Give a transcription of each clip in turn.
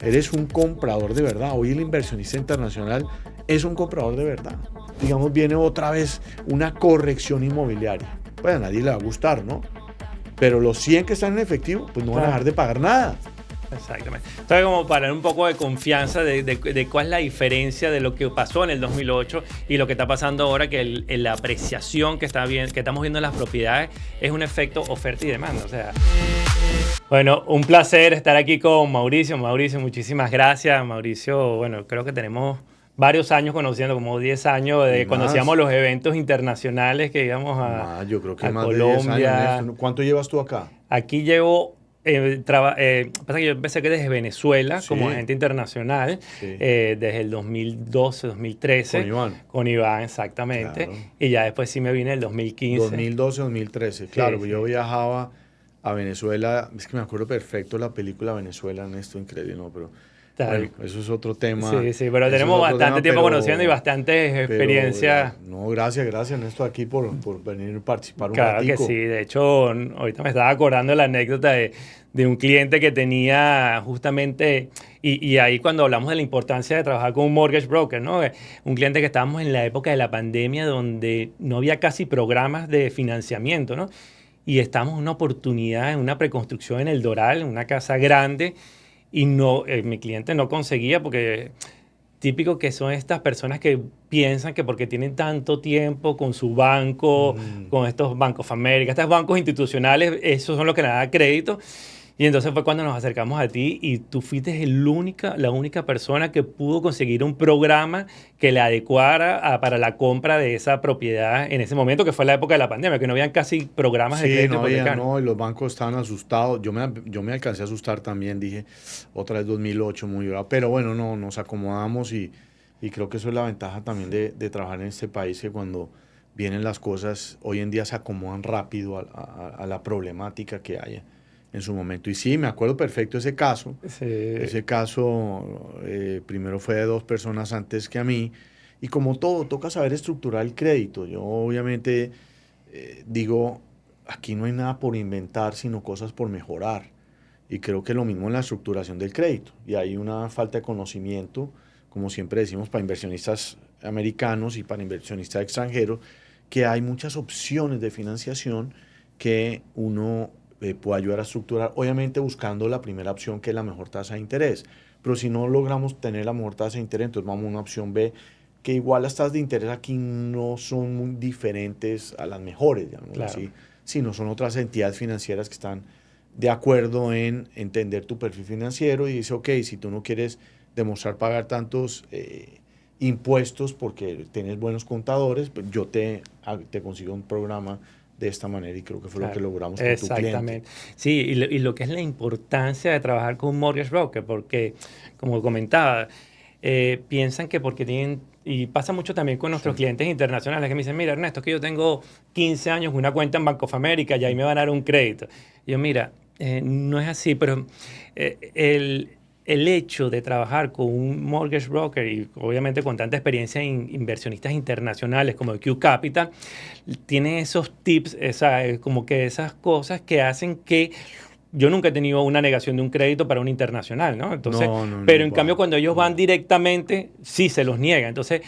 Eres un comprador de verdad. Hoy el inversionista internacional es un comprador de verdad. Digamos, viene otra vez una corrección inmobiliaria. Pues a nadie le va a gustar, ¿no? Pero los 100 que están en efectivo, pues no van a dejar de pagar nada. Exactamente. Entonces, como para dar un poco de confianza de cuál es la diferencia de lo que pasó en el 2008 y lo que está pasando ahora, que la apreciación que estamos viendo en las propiedades es un efecto oferta y demanda. O sea, bueno, un placer estar aquí con Mauricio. Mauricio, muchísimas gracias. Mauricio, bueno, creo que tenemos varios años conociendo, como 10 años, Y de cuando hacíamos más, los eventos internacionales que íbamos yo creo que a más de 10 años, Colombia. Néstor. ¿Cuánto llevas tú acá? Aquí llevo, pasa que yo empecé que desde Venezuela como Sí, agente internacional, sí. desde el 2012, Con 2013, Iván, con Iván exactamente, claro. y ya después sí me vine el 2015. 2012, 2013. Sí, Claro, sí. yo viajaba a Venezuela. Es que me acuerdo perfecto la película Venezuela, Ernesto, increíble, ¿no? Pero bueno, Tal. eso es otro tema. Sí, sí, pero Eso es tenemos otro bastante tema, tiempo conociendo y bastantes pero experiencias. no, gracias, gracias, Ernesto, aquí por venir a participar un Claro que sí, ratico. de hecho, ahorita me estaba acordando de la anécdota de un cliente que tenía justamente, y ahí cuando hablamos de la importancia de trabajar con un mortgage broker, ¿no? Un cliente que estábamos en la época de la pandemia donde no había casi programas de financiamiento, ¿no? Y estábamos en una oportunidad, en una preconstrucción en El Doral, en una casa grande, y no, mi cliente no conseguía porque típico que son estas personas que piensan que porque tienen tanto tiempo con su banco, Mm. con estos bancos of America, estos bancos institucionales, esos son los que le dan crédito. Y entonces fue cuando nos acercamos a ti y tú fuiste la única persona que pudo conseguir un programa que le adecuara para la compra de esa propiedad en ese momento, que fue la época de la pandemia, que no habían casi programas de Sí, crédito no había, hipotecario. no, y los bancos estaban asustados. Yo me alcancé a asustar también, dije, otra vez 2008, muy bravo. Pero bueno, no, nos acomodamos y creo que eso es la ventaja también de trabajar en este país, que cuando vienen las cosas, hoy en día se acomodan rápido a la problemática que haya en su momento. Y sí, me acuerdo perfecto ese caso. Sí, Ese caso primero fue de dos personas antes que a mí. Y como todo, toca saber estructurar el crédito. Yo obviamente digo, aquí no hay nada por inventar, sino cosas por mejorar. Y creo que lo mismo en la estructuración del crédito. Y hay una falta de conocimiento, como siempre decimos, para inversionistas americanos y para inversionistas extranjeros, que hay muchas opciones de financiación que uno puede ayudar a estructurar, obviamente buscando la primera opción, que es la mejor tasa de interés. Pero si no logramos tener la mejor tasa de interés, entonces vamos a una opción B, que igual las tasas de interés aquí no son muy diferentes a las mejores, digámoslo claro. así, sino son otras entidades financieras que están de acuerdo en entender tu perfil financiero y dice, ok, si tú no quieres demostrar pagar tantos impuestos porque tienes buenos contadores, pues yo te consigo un programa de esta manera y creo que fue lo que Claro, logramos con tu cliente. exactamente. Sí, y lo que es la importancia de trabajar con un mortgage broker, porque, como comentaba, piensan que porque tienen, y pasa mucho también con nuestros Sí. clientes internacionales, que me dicen, mira, Ernesto, es que yo tengo 15 años con una cuenta en Bank of America y ahí me van a dar un crédito. Y yo, mira, no es así, pero el hecho de trabajar con un mortgage broker y obviamente con tanta experiencia en inversionistas internacionales como Q Capital, tiene esos tips, como que esas cosas que hacen que yo nunca he tenido una negación de un crédito para un internacional, ¿no? Entonces, No, no, pero no, en cambio va, cuando ellos van no. directamente, sí se los niega. Entonces,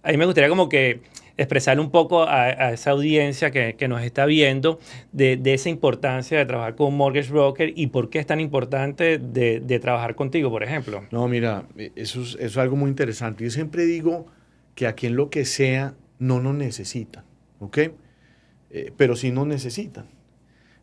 a mí me gustaría como que expresarle un poco a esa audiencia que nos está viendo de esa importancia de trabajar con un mortgage broker y por qué es tan importante de trabajar contigo, por ejemplo. No, mira, eso es algo muy interesante. Yo siempre digo que aquí en lo que sea no nos necesitan, ¿ok? Pero sí nos necesitan.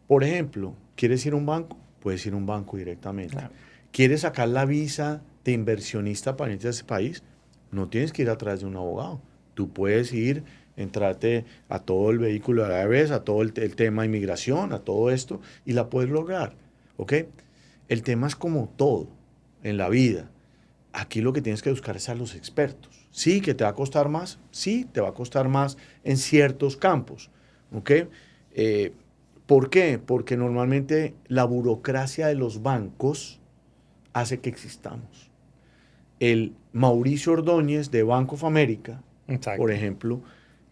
Por ejemplo, ¿quieres ir a un banco? Puedes ir a un banco directamente. Claro, ¿Quieres sacar la visa de inversionista para irte a ese país? No tienes que ir a través de un abogado. Tú puedes ir, entrarte a todo el vehículo de la IRS, a todo el tema de inmigración, a todo esto, y la puedes lograr. ¿Ok? El tema es como todo en la vida. Aquí lo que tienes que buscar es a los expertos. Sí, que te va a costar más. Sí, te va a costar más en ciertos campos. ¿Ok? Eh, ¿Por qué? Porque normalmente la burocracia de los bancos hace que existamos. El Mauricio Ordóñez de Bank of America, por exacto. ejemplo,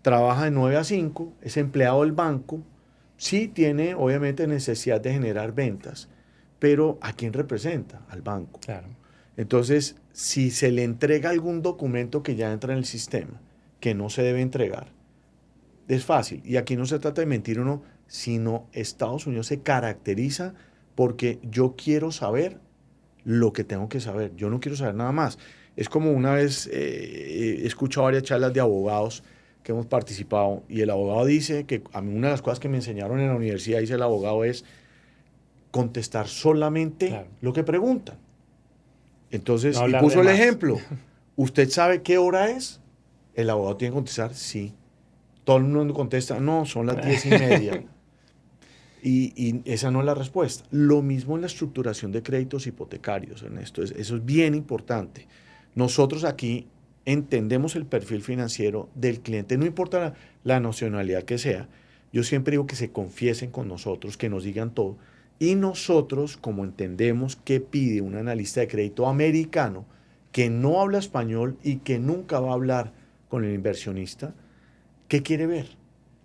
trabaja de 9 a 5, es empleado del banco, sí tiene obviamente necesidad de generar ventas, pero ¿a quién representa? Al banco. Claro. Entonces, si se le entrega algún documento que ya entra en el sistema, que no se debe entregar, es fácil. Y aquí no se trata de mentir o no, sino Estados Unidos se caracteriza porque yo quiero saber lo que tengo que saber. Yo no quiero saber nada más. Es como una vez he escuchado varias charlas de abogados que hemos participado y el abogado dice que a mí una de las cosas que me enseñaron en la universidad, dice el abogado, es contestar solamente Claro. lo que preguntan. Entonces, No y hablar de puso el más. ejemplo. ¿Usted sabe qué hora es? El abogado tiene que contestar, sí. Todo el mundo contesta, no, son las 10:30. Y esa no es la respuesta. Lo mismo en la estructuración de créditos hipotecarios, Ernesto. Eso es bien importante. Nosotros aquí entendemos el perfil financiero del cliente, no importa la nacionalidad que sea. Yo siempre digo que se confiesen con nosotros, que nos digan todo. Y nosotros, como entendemos qué pide un analista de crédito americano que no habla español y que nunca va a hablar con el inversionista, ¿qué quiere ver?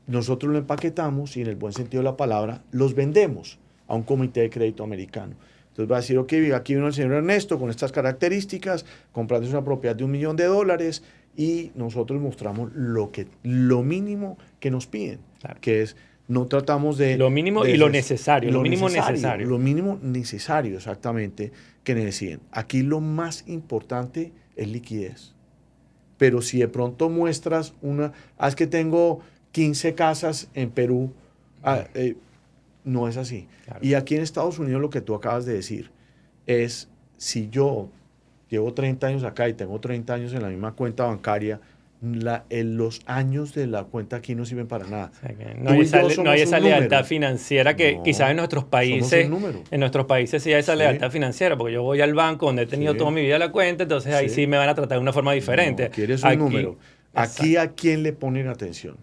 Nosotros lo empaquetamos y en el buen sentido de la palabra los vendemos a un comité de crédito americano. Entonces va a decir, ok, aquí vino el señor Ernesto con estas características, comprándose una propiedad de $1.000.000 y nosotros mostramos lo mínimo que nos piden, Claro. que es, no tratamos de... Lo mínimo y lo necesario, lo mínimo necesario. Lo mínimo necesario, exactamente, que necesiten. Aquí lo más importante es liquidez. Pero si de pronto muestras es que tengo 15 casas en Perú, no es así. Claro. Y aquí en Estados Unidos lo que tú acabas de decir es, si yo llevo 30 años acá y tengo 30 años en la misma cuenta bancaria, los años de la cuenta aquí no sirven para nada. O sea, que Tú y yo no somos hay un esa número. lealtad financiera que No, quizás somos un número. en nuestros países sí hay esa Sí. lealtad financiera, porque yo voy al banco donde he tenido Sí. toda mi vida la cuenta, entonces ahí Sí. sí me van a tratar de una forma diferente. No, quieres un Aquí, número. Aquí exacto. ¿a quién le ponen atención?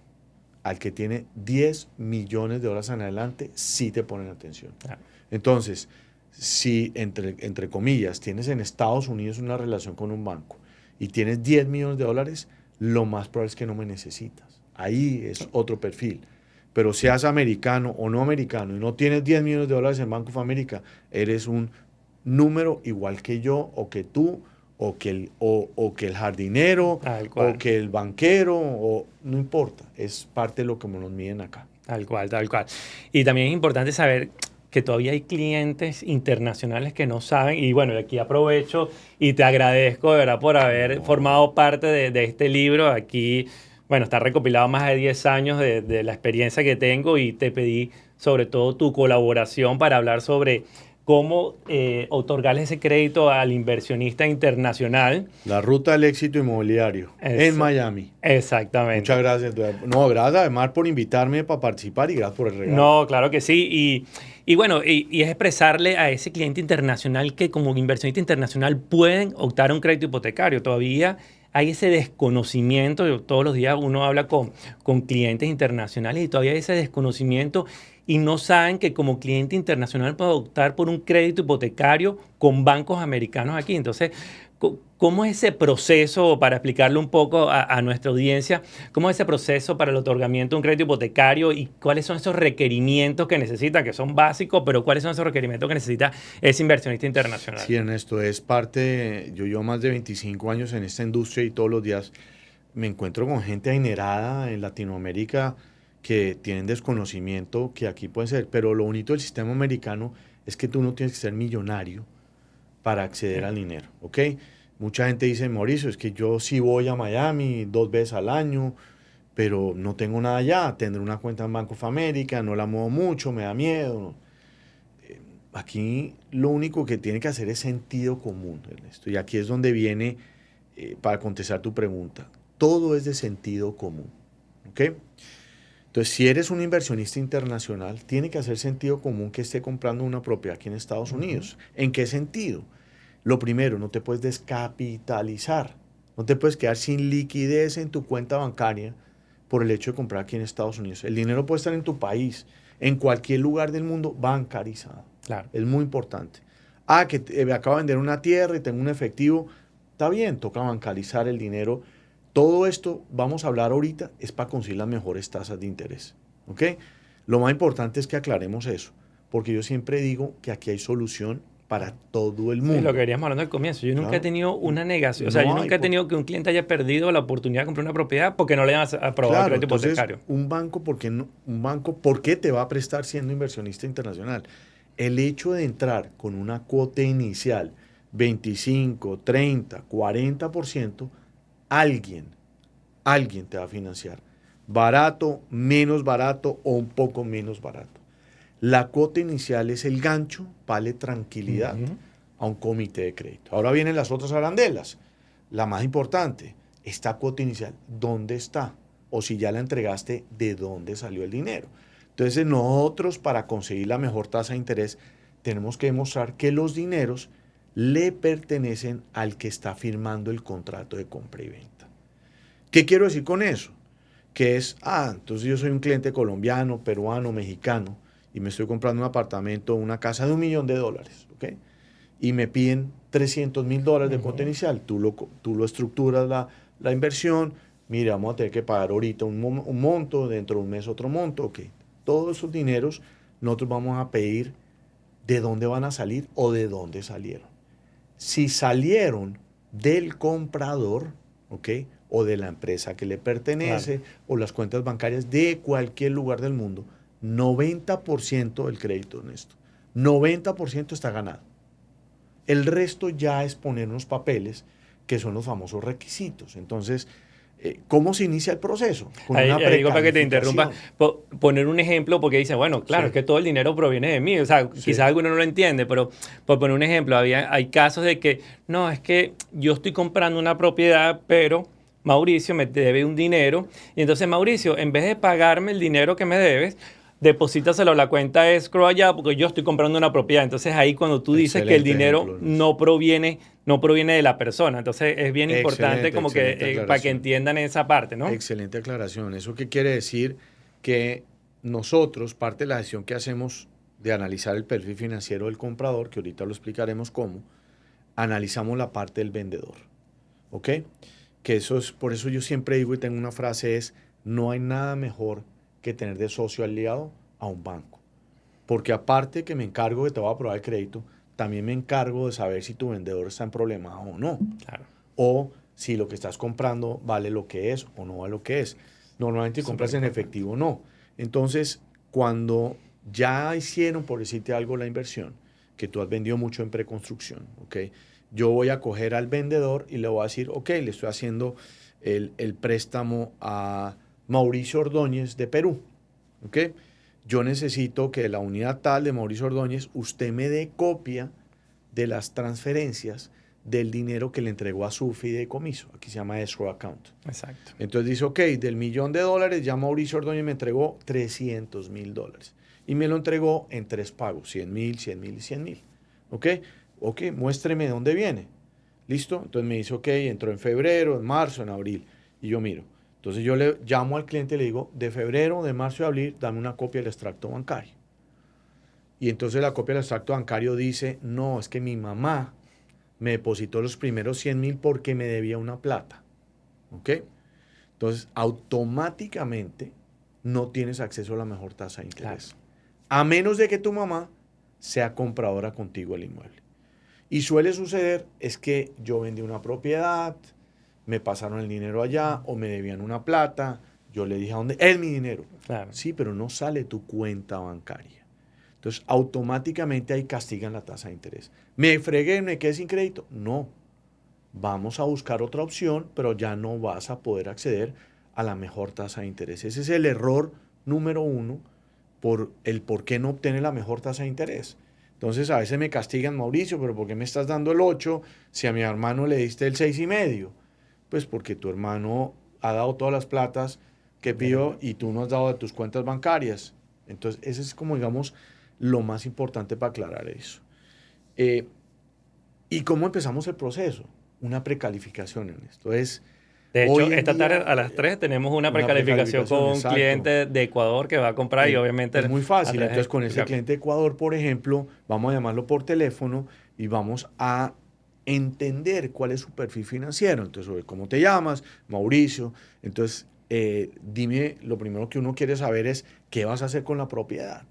Al que tiene $10 millones en adelante, sí te ponen atención. Claro. Entonces, si entre comillas tienes en Estados Unidos una relación con un banco y tienes $10 millones, lo más probable es que no me necesitas. Ahí es otro perfil. Pero seas americano o no americano y no tienes $10 millones en Bank of America, eres un número igual que yo o que tú o que el jardinero Tal cual. o que el banquero, o no importa, es parte de lo que nos miden acá. Tal cual, tal cual. Y también es importante saber que todavía hay clientes internacionales que no saben, y bueno, aquí aprovecho y te agradezco de verdad por haber formado parte de este libro. Aquí, bueno, está recopilado más de 10 años de la experiencia que tengo y te pedí sobre todo tu colaboración para hablar sobre cómo otorgarle ese crédito al inversionista internacional. La ruta del éxito inmobiliario en Miami. Exactamente. Muchas gracias. No, gracias además por invitarme para participar y gracias por el regalo. No, claro que sí. Y bueno, y es expresarle a ese cliente internacional que como inversionista internacional pueden optar a un crédito hipotecario. Todavía hay ese desconocimiento. Todos los días uno habla con clientes internacionales y todavía hay ese desconocimiento y no saben que como cliente internacional puede optar por un crédito hipotecario con bancos americanos aquí. Entonces, ¿cómo es ese proceso, para explicarlo un poco a nuestra audiencia, cómo es ese proceso para el otorgamiento de un crédito hipotecario y cuáles son esos requerimientos que necesita, que son básicos, pero cuáles son esos requerimientos que necesita ese inversionista internacional? Sí, Ernesto, es parte, yo llevo más de 25 años en esta industria y todos los días me encuentro con gente adinerada en Latinoamérica que tienen desconocimiento que aquí puede ser, pero lo bonito del sistema americano es que tú no tienes que ser millonario para acceder al dinero, ¿ok? Mucha gente dice, Mauricio, es que yo sí voy a Miami 2 veces al año, pero no tengo nada allá, tendré una cuenta en Bank of America, no la muevo mucho, me da miedo. Aquí lo único que tiene que hacer es sentido común, Ernesto, y aquí es donde viene, para contestar tu pregunta, todo es de sentido común, ¿ok? Entonces, si eres un inversionista internacional, tiene que hacer sentido común que esté comprando una propiedad aquí en Estados Unidos. ¿En qué sentido? Lo primero, no te puedes descapitalizar, no te puedes quedar sin liquidez en tu cuenta bancaria por el hecho de comprar aquí en Estados Unidos. El dinero puede estar en tu país, en cualquier lugar del mundo, bancarizado. Claro. Es muy importante. Que me acabo de vender una tierra y tengo un efectivo, está bien, toca bancarizar el dinero. Todo esto, vamos a hablar ahorita, es para conseguir las mejores tasas de interés, ¿ok? Lo más importante es que aclaremos eso, porque yo siempre digo que aquí hay solución para todo el Sí, mundo. lo que veníamos hablando al comienzo. Yo nunca he Claro. tenido una negación. O sea, No yo hay nunca he por- tenido que un cliente haya perdido la oportunidad de comprar una propiedad porque no le hayan aprobado el Claro, crédito entonces hipotecario. un banco, ¿por qué te va a prestar siendo inversionista internacional? El hecho de entrar con una cuota inicial, 25, 30, 40%, alguien, alguien te va a financiar. Barato, menos barato o un poco menos barato. La cuota inicial es el gancho, vale tranquilidad Ujú. a un comité de crédito. Ahora vienen las otras arandelas. La más importante, esta cuota inicial, ¿dónde está? O si ya la entregaste, ¿de dónde salió el dinero? Entonces nosotros para conseguir la mejor tasa de interés tenemos que demostrar que los dineros le pertenecen al que está firmando el contrato de compra y venta. ¿Qué quiero decir con eso? Que es, entonces yo soy un cliente colombiano, peruano, mexicano, y me estoy comprando un apartamento, una casa de $1.000.000, ¿ok? Y me piden $300.000 de cuota Ujú. inicial. Tú lo estructuras la inversión, mira, vamos a tener que pagar ahorita un monto, dentro de un mes otro monto, ok. Todos esos dineros nosotros vamos a pedir de dónde van a salir o de dónde salieron. Si salieron del comprador, ¿ok? O de la empresa que le Claro. pertenece, o las cuentas bancarias de cualquier lugar del mundo, 90% del crédito, Ernesto, 90% está ganado. El resto ya es poner unos papeles que son los famosos requisitos. Entonces, ¿cómo se inicia el proceso? Con una Disculpa que te interrumpa, precalificación. poner un ejemplo porque dice, bueno, claro, es Sí, que todo el dinero proviene de mí, o sea, quizás sí, alguno no lo entiende, pero por poner un ejemplo, hay casos de que, no, es que yo estoy comprando una propiedad, pero Mauricio me debe un dinero, y entonces Mauricio, en vez de pagarme el dinero que me debes, deposítaselo a la cuenta de escrow allá porque yo estoy comprando una propiedad. Entonces ahí cuando tú dices que el excelente dinero ejemplo, Ernesto. no proviene de la persona. Entonces es bien importante Excelente, como que excelente para que aclaración. entiendan esa parte, ¿no? Excelente aclaración. ¿Eso qué quiere decir? Que nosotros, parte de la gestión que hacemos de analizar el perfil financiero del comprador, que ahorita lo explicaremos cómo, analizamos la parte del vendedor. ¿Ok? Que eso es, por eso yo siempre digo y tengo una frase es, no hay nada mejor que tener de socio aliado a un banco. Porque aparte que me encargo que te va a aprobar el crédito, también me encargo de saber si tu vendedor está en problema o no. Claro, O si lo que estás comprando vale lo que es o no vale lo que es. Normalmente súper compras en importante. efectivo o no. Entonces, cuando ya hicieron, por decirte algo, la inversión, que tú has vendido mucho en preconstrucción, ¿ok? Yo voy a coger al vendedor y le voy a decir, ok, le estoy haciendo el préstamo a Mauricio Ordóñez de Perú, ¿ok? Yo necesito que de la unidad tal de Mauricio Ordóñez usted me dé copia de las transferencias del dinero que le entregó a su fideicomiso. Aquí se llama escrow account. Exacto. Entonces dice, ok, del $1.000.000 ya Mauricio Ordóñez me entregó $300.000. Y me lo entregó en 3 pagos, 100.000, 100.000 y 100.000. ¿Ok? Ok, muéstreme de dónde viene. ¿Listo? Entonces me dice, ok, entró en febrero, en marzo, en abril. Y yo miro. Entonces yo le llamo al cliente y le digo, de febrero, de marzo y abril, dame una copia del extracto bancario. Y entonces la copia del extracto bancario dice, no, es que mi mamá me depositó los primeros 100.000 porque me debía una plata. ¿Ok? Entonces, automáticamente no tienes acceso a la mejor tasa de Claro. interés. A menos de que tu mamá sea compradora contigo del inmueble. Y suele suceder es que yo vendí una propiedad, me pasaron el dinero allá o me debían una plata, yo le dije a dónde, es mi dinero. Claro. Sí, pero no sale tu cuenta bancaria. Entonces, automáticamente ahí castigan la tasa de interés. ¿Me fregué, me quedé sin crédito? No. Vamos a buscar otra opción, pero ya no vas a poder acceder a la mejor tasa de interés. Ese es el error número uno por el por qué no obtener la mejor tasa de interés. Entonces a veces me castigan, Mauricio, pero ¿por qué me estás dando el 8 si a mi hermano le diste el 6,5? Pues porque tu hermano ha dado todas las platas que pidió y tú no has dado de tus cuentas bancarias. Entonces ese es como digamos lo más importante para aclarar eso. Eh, ¿Y cómo empezamos el proceso? Una precalificación en esto. Es De hecho, hoy en esta tarde día a las 3 tenemos una una precalificación con precalificación, un exacto. cliente de Ecuador que va a comprar y obviamente Es muy a fácil. través de Entonces, con ese explicarle. cliente de Ecuador, por ejemplo, vamos a llamarlo por teléfono y vamos a entender cuál es su perfil financiero. Entonces, ¿cómo te llamas? Mauricio. Entonces, dime, lo primero que uno quiere saber es qué vas a hacer con la propiedad.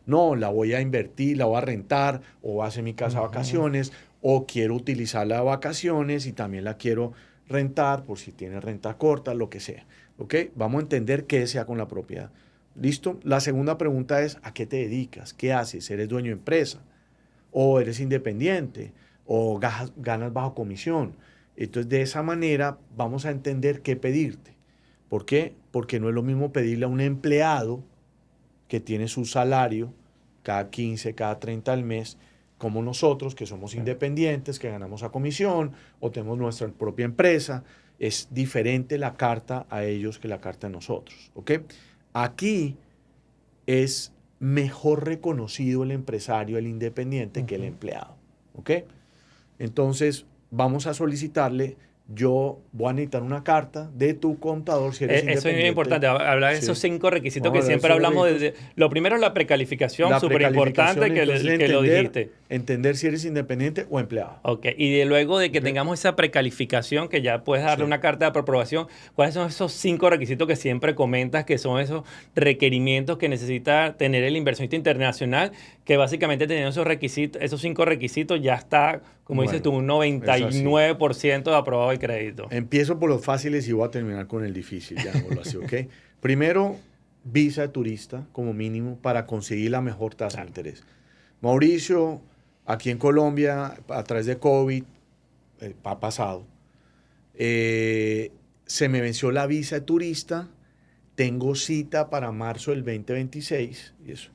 No, la voy a invertir, la voy a rentar, o voy a hacer mi casa de Ujú. vacaciones, o quiero utilizarla de vacaciones y también la quiero rentar por si tiene renta corta, lo que sea. ¿Ok? Vamos a entender qué desea con la propiedad. ¿Listo? La segunda pregunta es, ¿a qué te dedicas? ¿Qué haces? ¿Eres dueño de empresa? ¿O eres independiente? ¿O ganas bajo comisión? Entonces, de esa manera vamos a entender qué pedirte. ¿Por qué? Porque no es lo mismo pedirle a un empleado que tiene su salario cada 15, cada 30 al mes, como nosotros, que somos independientes, que ganamos a comisión o tenemos nuestra propia empresa. Es diferente la carta a ellos que la carta a nosotros. ¿Ok? Aquí es mejor reconocido el empresario, el independiente, que el Ujú. empleado. ¿Ok? Entonces, vamos a solicitarle, yo voy a necesitar una carta de tu contador si eres Eso es muy independiente. importante, hablar de esos Sí. 5 requisitos Vamos a que hablar de siempre esos hablamos. requisitos. Lo primero es la precalificación, La súper importante precalificación, entonces que lo dijiste. entender si eres independiente o empleado. Ok, y luego de que ¿Ok? tengamos esa precalificación, que ya puedes darle Sí. una carta de aprobación, ¿cuáles son esos 5 requisitos que siempre comentas que son esos requerimientos que necesita tener el inversionista internacional? Que básicamente teniendo esos requisitos, esos 5 requisitos, ya está, como dices tú, Bueno, un es así. 99% de aprobado el crédito. Empiezo por los fáciles y voy a terminar con el difícil, llamémoslo así, ¿ok? Primero, visa de turista como mínimo para conseguir la mejor tasa de Claro. interés. Mauricio, aquí en Colombia, a través de COVID, ha pasado, se me venció la visa de turista, tengo cita para marzo del 2026 y eso.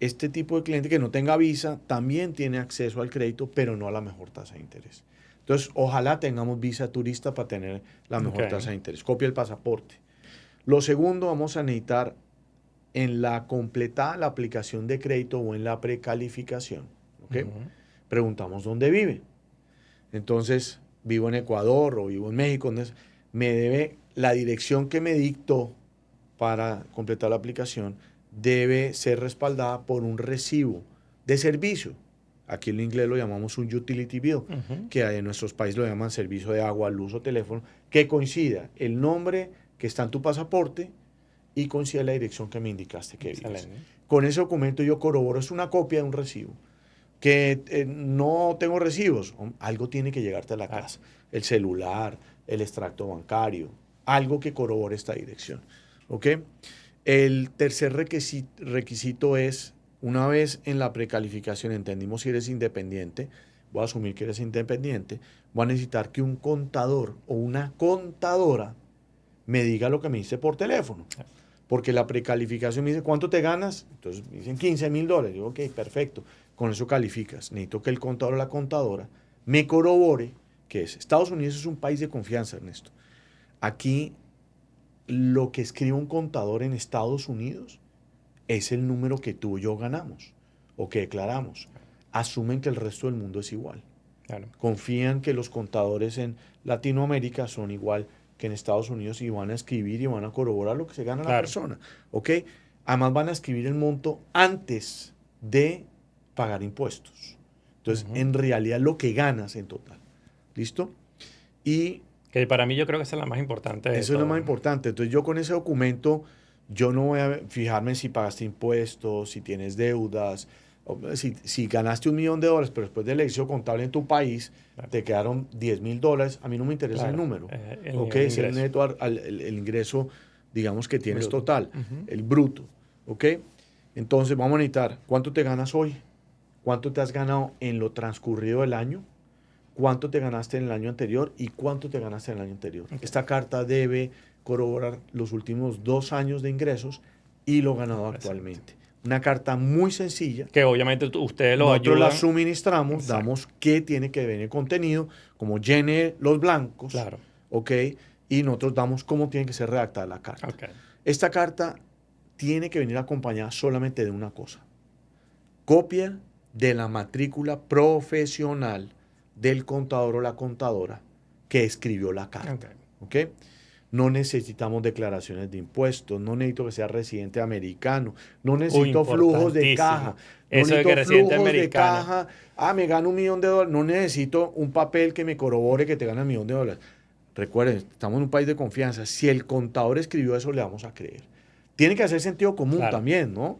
Este tipo de cliente que no tenga visa también tiene acceso al crédito, pero no a la mejor tasa de interés. Entonces, ojalá tengamos visa turista para tener la Ok. mejor tasa de interés. Copia el pasaporte. Lo segundo, vamos a necesitar en la completada la aplicación de crédito o en la precalificación. ¿Ok? Ujú. Preguntamos dónde vive. Entonces, vivo en Ecuador o vivo en México. Entonces, me debe la dirección que me dictó para completar la aplicación debe ser respaldada por un recibo de servicio. Aquí en inglés lo llamamos un utility bill, Ujú. que en nuestros países lo llaman servicio de agua, luz o teléfono, que coincida el nombre que está en tu pasaporte y coincida la dirección que me indicaste que vives. Excelente. Con ese documento yo corroboro, es una copia de un recibo. Que no tengo recibos, algo tiene que llegarte a la Claro. casa. El celular, el extracto bancario, algo que corrobore esta dirección. ¿Ok? El tercer requisito es, una vez en la precalificación entendimos si eres independiente, voy a asumir que eres independiente, voy a necesitar que un contador o una contadora me diga lo que me dice por teléfono. Porque la precalificación me dice, ¿cuánto te ganas? Entonces me dicen $15,000. Digo, ok, perfecto, con eso calificas. Necesito que el contador o la contadora me corrobore que es. Estados Unidos es un país de confianza, Ernesto. Aquí lo que escribe un contador en Estados Unidos es el número que tú y yo ganamos o que declaramos. Asumen que el resto del mundo es igual. Claro. Confían que los contadores en Latinoamérica son igual que en Estados Unidos y van a escribir y van a corroborar lo que se gana la Claro. persona. ¿Ok? Además van a escribir el monto antes de pagar impuestos. Entonces, Ujú. en realidad lo que ganas en total. ¿Listo? Y Que para mí yo creo que esa es la más importante de eso es lo todo, más ¿no? importante. Entonces yo con ese documento, yo no voy a fijarme si pagaste impuestos, si tienes deudas, si ganaste $1,000,000, pero después del ejercicio contable en tu país Claro. te quedaron $10,000, a mí no me interesa el Claro. número. El ¿Ok? nivel de Es el ingreso neto, el ingreso, digamos, que tienes bruto. total, Ujú. el bruto. ¿Ok? Entonces vamos a necesitar, ¿cuánto te ganas hoy? ¿Cuánto te has ganado en lo transcurrido del año? ¿Cuánto te ganaste en el año anterior y cuánto te ganaste en el año anterior? Ok. Esta carta debe corroborar los últimos 2 años de ingresos y lo ganado Excelente. actualmente. Una carta muy sencilla. Que obviamente ustedes los Nosotros la ayudan. suministramos, Exacto. damos qué tiene que venir el contenido, como llene los blancos, Claro. ¿ok? Y nosotros damos cómo tiene que ser redactada la carta. Ok. Esta carta tiene que venir acompañada solamente de una cosa: copia de la matrícula profesional del contador o la contadora que escribió la carta. Ok. ¿Ok? No necesitamos declaraciones de impuestos, no necesito que sea residente americano, no necesito flujos de caja, Importantísimo. no Eso de que necesito residente flujos de americano. caja. Me gano $1,000,000, no necesito un papel que me corrobore que te gana $1,000,000. Recuerden, estamos en un país de confianza. Si el contador escribió eso, le vamos a creer. Tiene que hacer sentido común Claro. también, ¿no?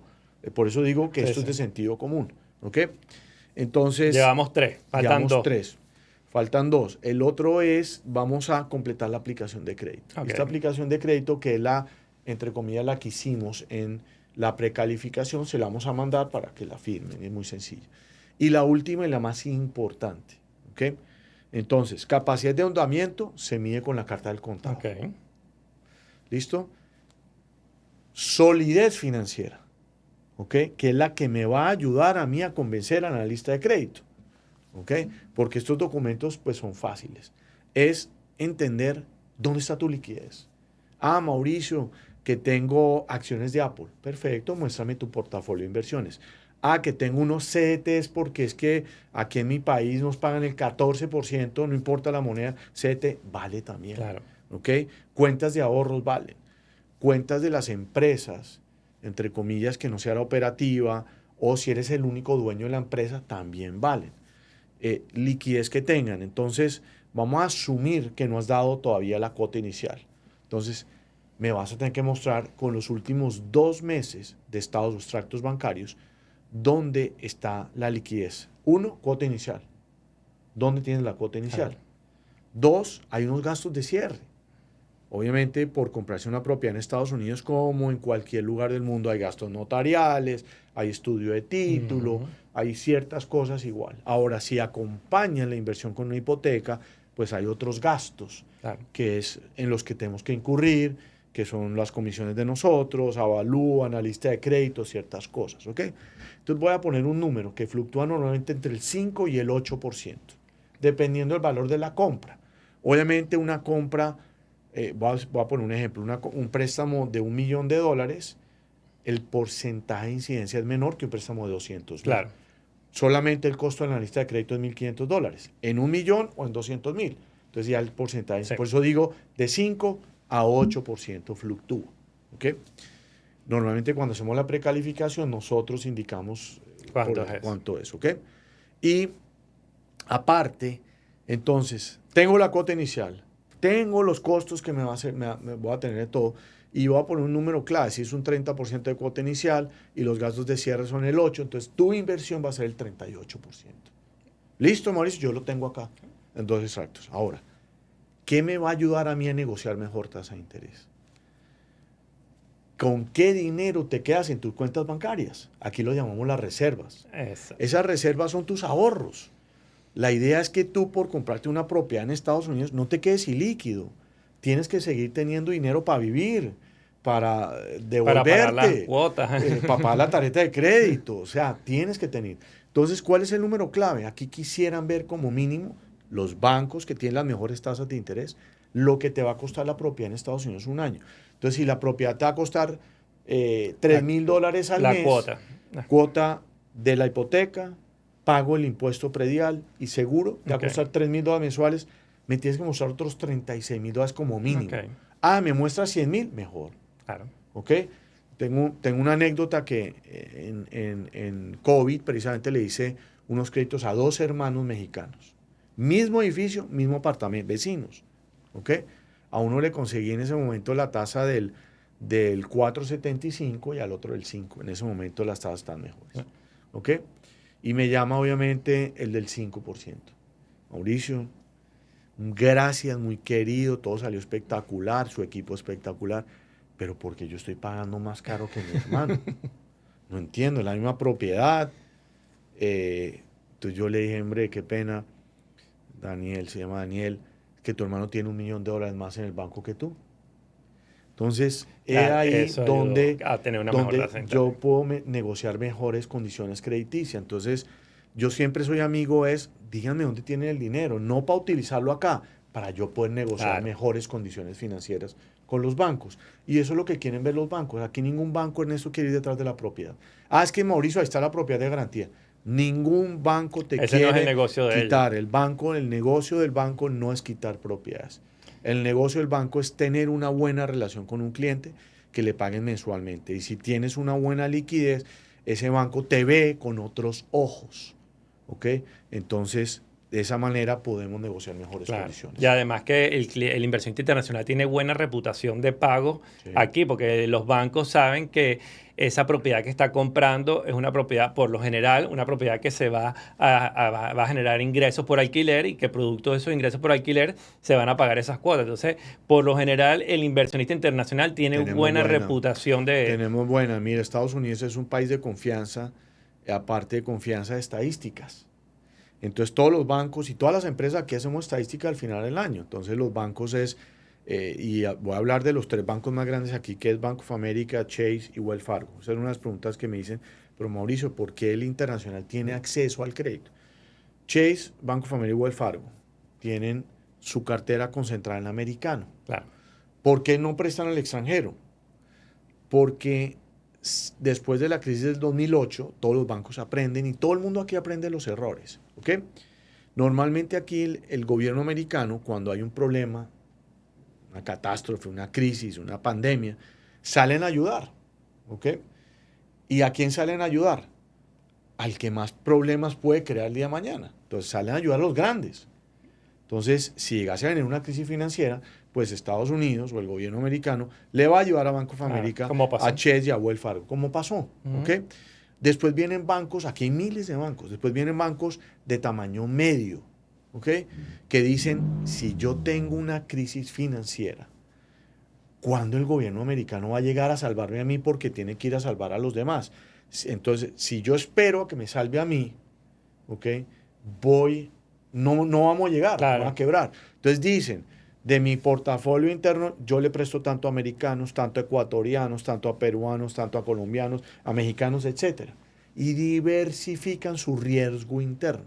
Por eso digo que Sí, esto es de sí. sentido común. ¿Ok? Entonces, Llevamos 3, faltan llevamos 2. 3. Faltan 2. El otro es, vamos a completar la aplicación de crédito. Ok. Esta aplicación de crédito, que es la, entre comillas, la que hicimos en la precalificación, se la vamos a mandar para que la firmen. Es muy sencillo. Y la última y la más importante. ¿Ok? Entonces, capacidad de endeudamiento se mide con la carta del contado. Ok. ¿Listo? Solidez financiera. ¿Ok? Que es la que me va a ayudar a mí a convencer al analista de crédito. ¿Ok? Porque estos documentos pues son fáciles. Es entender dónde está tu liquidez. Ah, Mauricio, que tengo acciones de Apple. Perfecto, muéstrame tu portafolio de inversiones. Ah, que tengo unos CDTs porque es que aquí en mi país nos pagan el 14%, no importa la moneda, CDT vale también. Claro. ¿Ok? Cuentas de ahorros valen. Cuentas de las empresas, entre comillas, que no sea la operativa, o si eres el único dueño de la empresa, también valen. Liquidez que tengan. Entonces, vamos a asumir que no has dado todavía la cuota inicial. Entonces, me vas a tener que mostrar con los últimos 2 meses de estados o extractos bancarios dónde está la liquidez. 1, cuota inicial. ¿Dónde tienes la cuota inicial? Claro. 2, hay unos gastos de cierre. Obviamente, por comprarse una propiedad en Estados Unidos, como en cualquier lugar del mundo, hay gastos notariales, hay estudio de título, hay ciertas cosas igual. Ahora, si acompañan la inversión con una hipoteca, pues hay otros gastos, Claro. que es en los que tenemos que incurrir, que son las comisiones de nosotros, avalúo, analista de crédito, ciertas cosas, ¿ok? Entonces voy a poner un número que fluctúa normalmente entre el 5 y el 8%, dependiendo del valor de la compra. Obviamente una compra, voy a poner un ejemplo, un préstamo de $1.000.000, el porcentaje de incidencia es menor que un préstamo de 200.000. Claro. Solamente el costo de la lista de crédito es $1.500, en 1.000.000 o en 200.000. Entonces ya el porcentaje, Sí. por eso digo, de 5 a 8% fluctúa. ¿Ok? Normalmente cuando hacemos la precalificación nosotros indicamos ¿Cuánto es? cuánto es. ¿Ok? Y aparte, entonces, tengo la cuota inicial, tengo los costos que me va a hacer, me voy a tener de todo, y voy a poner un número clave. Si es un 30% de cuota inicial y los gastos de cierre son el 8%, entonces tu inversión va a ser el 38%. ¿Listo, Mauricio? Yo lo tengo acá en 2 extractos. Ahora, ¿qué me va a ayudar a mí a negociar mejor tasa de interés? ¿Con qué dinero te quedas en tus cuentas bancarias? Aquí lo llamamos las reservas. Eso. Esas reservas son tus ahorros. La idea es que tú, por comprarte una propiedad en Estados Unidos, no te quedes sin líquido. Tienes que seguir teniendo dinero para vivir, para Para pagar las devolverte, cuotas. para pagar la tarjeta de crédito. O sea, tienes que tener. Entonces, ¿cuál es el número clave? Aquí quisieran ver como mínimo los bancos que tienen las mejores tasas de interés, lo que te va a costar la propiedad en Estados Unidos un año. Entonces, si la propiedad te va a costar $3.000 al La mes, cuota. cuota de la hipoteca, pago el impuesto predial y seguro, te va a Ok. costar $3.000 mensuales, me tienes que mostrar otros $36.000 como mínimo. Ok. Ah, me muestra 100.000, mejor. Claro. ¿Ok? Tengo una anécdota que en COVID precisamente le hice unos créditos a 2 hermanos mexicanos. Mismo edificio, mismo apartamento, vecinos. ¿Ok? A uno le conseguí en ese momento la tasa del 4,75 y al otro del 5. En ese momento las tasas están mejores. ¿Ok? Y me llama obviamente el del 5%. Mauricio, gracias, muy querido, todo salió espectacular, su equipo espectacular, pero porque yo estoy pagando más caro que mi hermano. No entiendo, es la misma propiedad. Entonces yo le dije, hombre, qué pena, Daniel, se llama Daniel, que tu hermano tiene $1.000.000 más en el banco que tú. Entonces, es ahí Eso ayudó donde, a tener una mejor donde tasa de yo interés. puedo negociar mejores condiciones crediticias. Entonces, yo siempre soy amigo, díganme dónde tienen el dinero, no para utilizarlo acá, para yo poder negociar Claro. mejores condiciones financieras con los bancos. Y eso es lo que quieren ver los bancos. Aquí ningún banco en eso quiere ir detrás de la propiedad. Ah, es que Mauricio, ahí está la propiedad de garantía. Ningún banco te Ese no es el quiere negocio de ellos. quitar. El negocio del banco no es quitar propiedades. El negocio del banco es tener una buena relación con un cliente que le paguen mensualmente. Y si tienes una buena liquidez, ese banco te ve con otros ojos. ¿Ok? Entonces, de esa manera podemos negociar mejores condiciones. Y además que el inversionista internacional tiene buena reputación de pago aquí, porque los bancos saben que esa propiedad que está comprando es una propiedad, por lo general, una propiedad que se va a generar ingresos por alquiler y que producto de esos ingresos por alquiler se van a pagar esas cuotas. Entonces, por lo general, el inversionista internacional tiene buena reputación de... Tenemos buena. Mira, Estados Unidos es un país de confianza, aparte de confianza de estadísticas. Entonces todos los bancos y todas las empresas aquí hacemos estadística al final del año. Entonces los bancos y voy a hablar de los 3 bancos más grandes aquí, que es Bank of America, Chase y Wells Fargo. Esas son unas preguntas que me dicen, pero Mauricio, ¿por qué el internacional tiene acceso al crédito? Chase, Bank of America y Wells Fargo tienen su cartera concentrada en americano. Claro. ¿Por qué no prestan al extranjero? Porque después de la crisis del 2008, todos los bancos aprenden y todo el mundo aquí aprende los errores. ¿Okay? Normalmente aquí el gobierno americano, cuando hay un problema, una catástrofe, una crisis, una pandemia, salen a ayudar. ¿Okay? ¿Y a quién salen a ayudar? Al que más problemas puede crear el día de mañana. Entonces salen a ayudar a los grandes. Entonces, si llegase a venir una crisis financiera, pues Estados Unidos o el gobierno americano le va a ayudar a Bank of America, a Chase y a Wells Fargo, como pasó. ¿Okay? Después vienen bancos, aquí hay miles de bancos, después vienen bancos de tamaño medio, ¿okay? Que dicen, si yo tengo una crisis financiera, ¿cuándo el gobierno americano va a llegar a salvarme a mí porque tiene que ir a salvar a los demás? Entonces, si yo espero a que me salve a mí, ¿okay? No vamos a llegar, claro, vamos a quebrar. Entonces dicen, de mi portafolio interno, yo le presto tanto a americanos, tanto a ecuatorianos, tanto a peruanos, tanto a colombianos, a mexicanos, etc. Y diversifican su riesgo interno.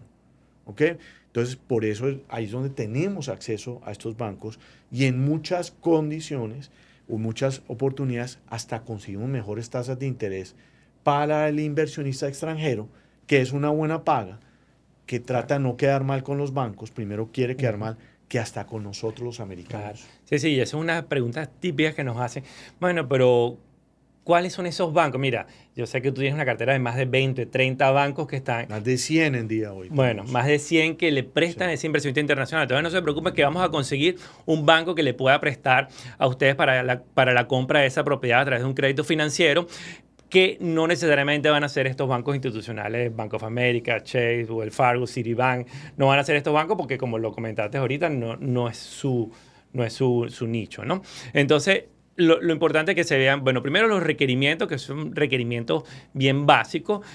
¿Ok? Entonces, por eso ahí es donde tenemos acceso a estos bancos y en muchas condiciones o muchas oportunidades hasta conseguimos mejores tasas de interés para el inversionista extranjero, que es una buena paga, que trata de no quedar mal con los bancos, primero quiere quedar mal que hasta con nosotros los americanos. Claro. Sí, esa es una pregunta típica que nos hacen. Bueno, pero ¿cuáles son esos bancos? Mira, yo sé que tú tienes una cartera de más de 20, 30 bancos que están... Más de 100 en día hoy. Bueno, más de 100 que le prestan ese inversionista internacional. Entonces no se preocupen que vamos a conseguir un banco que le pueda prestar a ustedes para la compra de esa propiedad a través de un crédito financiero, que no necesariamente van a ser estos bancos institucionales, Bank of America, Chase, Wells Fargo, Citibank. No van a ser estos bancos porque, como lo comentaste ahorita, no es su nicho, ¿no? Entonces, lo importante es que se vean, bueno, primero los requerimientos, que son requerimientos bien básicos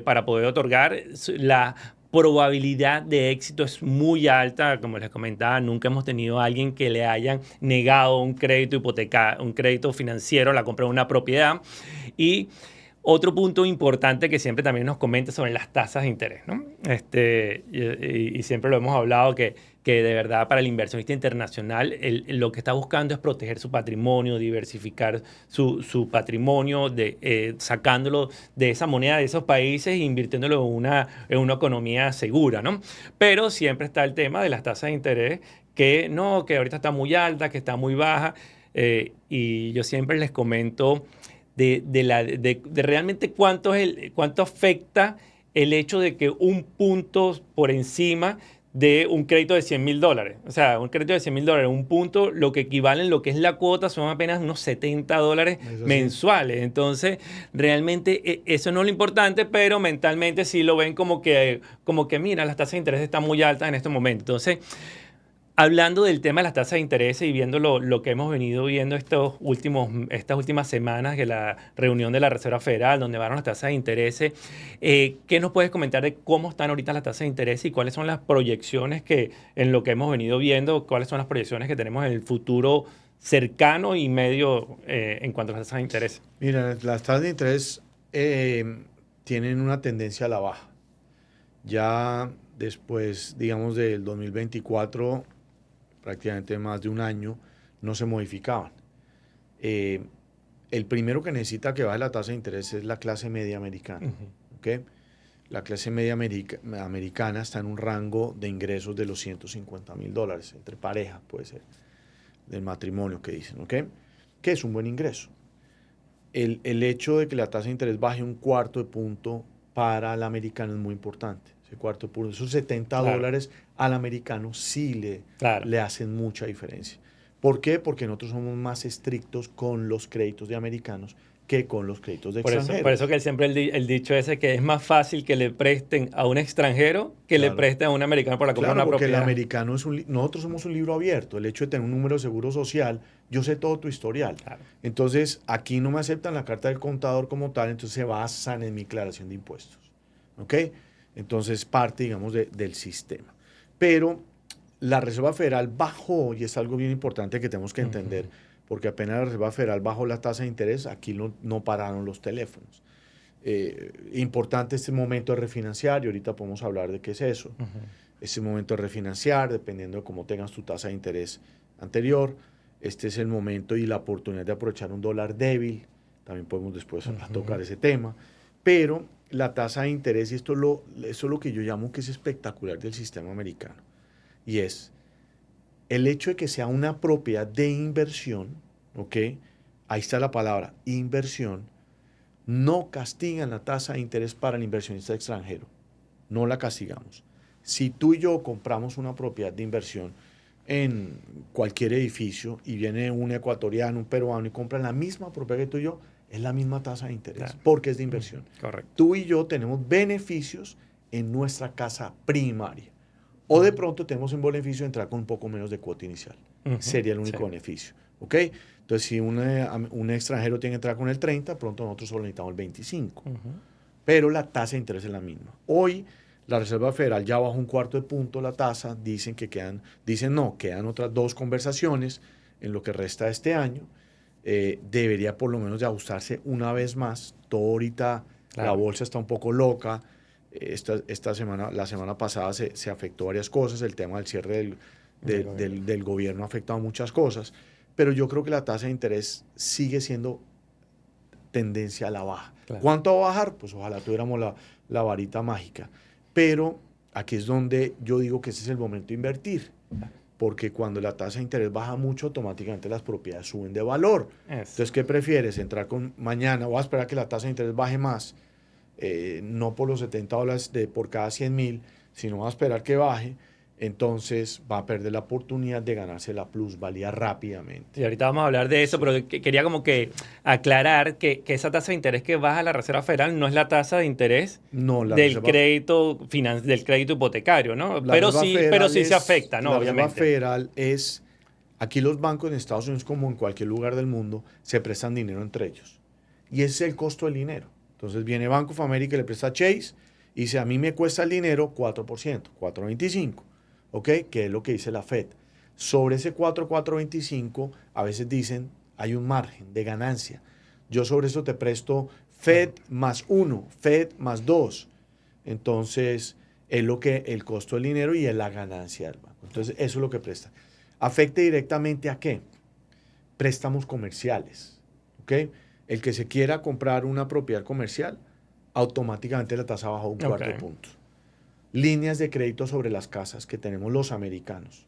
para poder otorgar. La probabilidad de éxito es muy alta, como les comentaba, nunca hemos tenido a alguien que le hayan negado un crédito hipotecario, un crédito financiero a la compra de una propiedad. Y otro punto importante que siempre también nos comenta sobre las tasas de interés, ¿no? Y siempre lo hemos hablado que de verdad para el inversionista internacional lo que está buscando es proteger su patrimonio, diversificar su patrimonio, sacándolo de esa moneda de esos países e invirtiéndolo en una economía segura, ¿no? Pero siempre está el tema de las tasas de interés que ahorita está muy alta, que está muy baja, y yo siempre les comento de realmente cuánto afecta el hecho de que un punto por encima de un crédito de $100,000. O sea, un crédito de $100,000, un punto, lo que equivale en lo que es la cuota son apenas unos $70 mensuales. Entonces, realmente eso no es lo importante, pero mentalmente sí lo ven como que mira, las tasas de interés están muy altas en este momento. Entonces, hablando del tema de las tasas de interés y viendo lo que hemos venido viendo estas últimas semanas, que la reunión de la Reserva Federal, donde van las tasas de interés, ¿qué nos puedes comentar de cómo están ahorita las tasas de interés y cuáles son las proyecciones en lo que hemos venido viendo, cuáles son las proyecciones que tenemos en el futuro cercano y medio en cuanto a las tasas de interés? Mira, las tasas de interés tienen una tendencia a la baja. Ya después, digamos, del 2024, prácticamente más de un año, no se modificaban. El primero que necesita que baje la tasa de interés es la clase media americana. ¿Okay? La clase media americana está en un rango de ingresos de los $150,000, entre pareja, puede ser, del matrimonio que dicen, ¿ok? Que es un buen ingreso. El hecho de que la tasa de interés baje 1/4 de punto para la americana es muy importante. ese cuarto punto, esos 70 Claro. dólares al americano sí Claro. le hacen mucha diferencia. ¿Por qué? Porque nosotros somos más estrictos con los créditos de americanos que con los créditos de Por eso extranjeros. que siempre el dicho ese que es más fácil que le presten a un extranjero que le Claro. presten a un americano por la compra de Claro, una porque el propiedad. americano nosotros somos un libro abierto. El hecho de tener un número de seguro social, yo sé todo tu historial. Claro. Entonces, aquí no me aceptan la carta del contador como tal, entonces se basan en mi declaración de impuestos. ¿Ok? Entonces, parte, digamos, del sistema. Pero la Reserva Federal bajó, y es algo bien importante que tenemos que entender, porque apenas la Reserva Federal bajó la tasa de interés, aquí no pararon los teléfonos. Importante este momento de refinanciar, y ahorita podemos hablar de qué es eso. Este momento de refinanciar, dependiendo de cómo tengas tu tasa de interés anterior. Este es el momento y la oportunidad de aprovechar un dólar débil. También podemos después tocar ese tema. Pero la tasa de interés, y eso es lo que yo llamo que es espectacular del sistema americano, y es el hecho de que sea una propiedad de inversión, ¿ok? Ahí está la palabra, inversión. No castigan la tasa de interés para el inversionista extranjero. No la castigamos. Si tú y yo compramos una propiedad de inversión en cualquier edificio y viene un ecuatoriano, un peruano y compran la misma propiedad que tú y yo, es la misma tasa de interés, Claro. porque es de inversión. Correcto. Tú y yo tenemos beneficios en nuestra casa primaria. O de pronto tenemos un beneficio de entrar con un poco menos de cuota inicial. Sería el único Sí. beneficio. ¿Ok? Entonces, si un extranjero tiene que entrar con el 30, pronto nosotros solo necesitamos el 25. Pero la tasa de interés es la misma. Hoy, la Reserva Federal ya bajó un cuarto de punto la tasa. Dicen quedan otras 2 conversaciones en lo que resta de este año. Debería por lo menos de ajustarse una vez más. Todo ahorita, la Claro. bolsa está un poco loca. Esta semana, la semana pasada se afectó varias cosas. El tema del cierre del gobierno ha afectado muchas cosas. Pero yo creo que la tasa de interés sigue siendo tendencia a la baja. Claro. ¿Cuánto va a bajar? Pues ojalá tuviéramos la varita mágica. Pero aquí es donde yo digo que ese es el momento de invertir. Porque cuando la tasa de interés baja mucho, automáticamente las propiedades suben de valor. Entonces, ¿qué prefieres? Entrar con mañana, voy a esperar a que la tasa de interés baje más, no por los 70 dólares por cada 100,000, sino voy a esperar que baje. Entonces va a perder la oportunidad de ganarse la plusvalía rápidamente. Y ahorita vamos a hablar de eso, Sí. pero quería como que aclarar que esa tasa de interés que baja la Reserva Federal no es la tasa de interés No, del crédito hipotecario, ¿no? Pero sí se afecta, ¿no? La Reserva Obviamente. Federal es, aquí los bancos en Estados Unidos, como en cualquier lugar del mundo, se prestan dinero entre ellos. Y ese es el costo del dinero. Entonces viene Bank of America y le presta a Chase y dice, a mí me cuesta el dinero 4%, 4.25%, ¿ok? Que es lo que dice la Fed. Sobre ese 4.25, a veces dicen, hay un margen de ganancia. Yo sobre eso te presto Fed más 1, Fed más 2. Entonces, es lo que el costo del dinero y es la ganancia del banco. Entonces, eso es lo que presta. ¿Afecta directamente a qué? Préstamos comerciales. ¿Ok? El que se quiera comprar una propiedad comercial, automáticamente la tasa baja un cuarto de punto. Líneas de crédito sobre las casas que tenemos los americanos.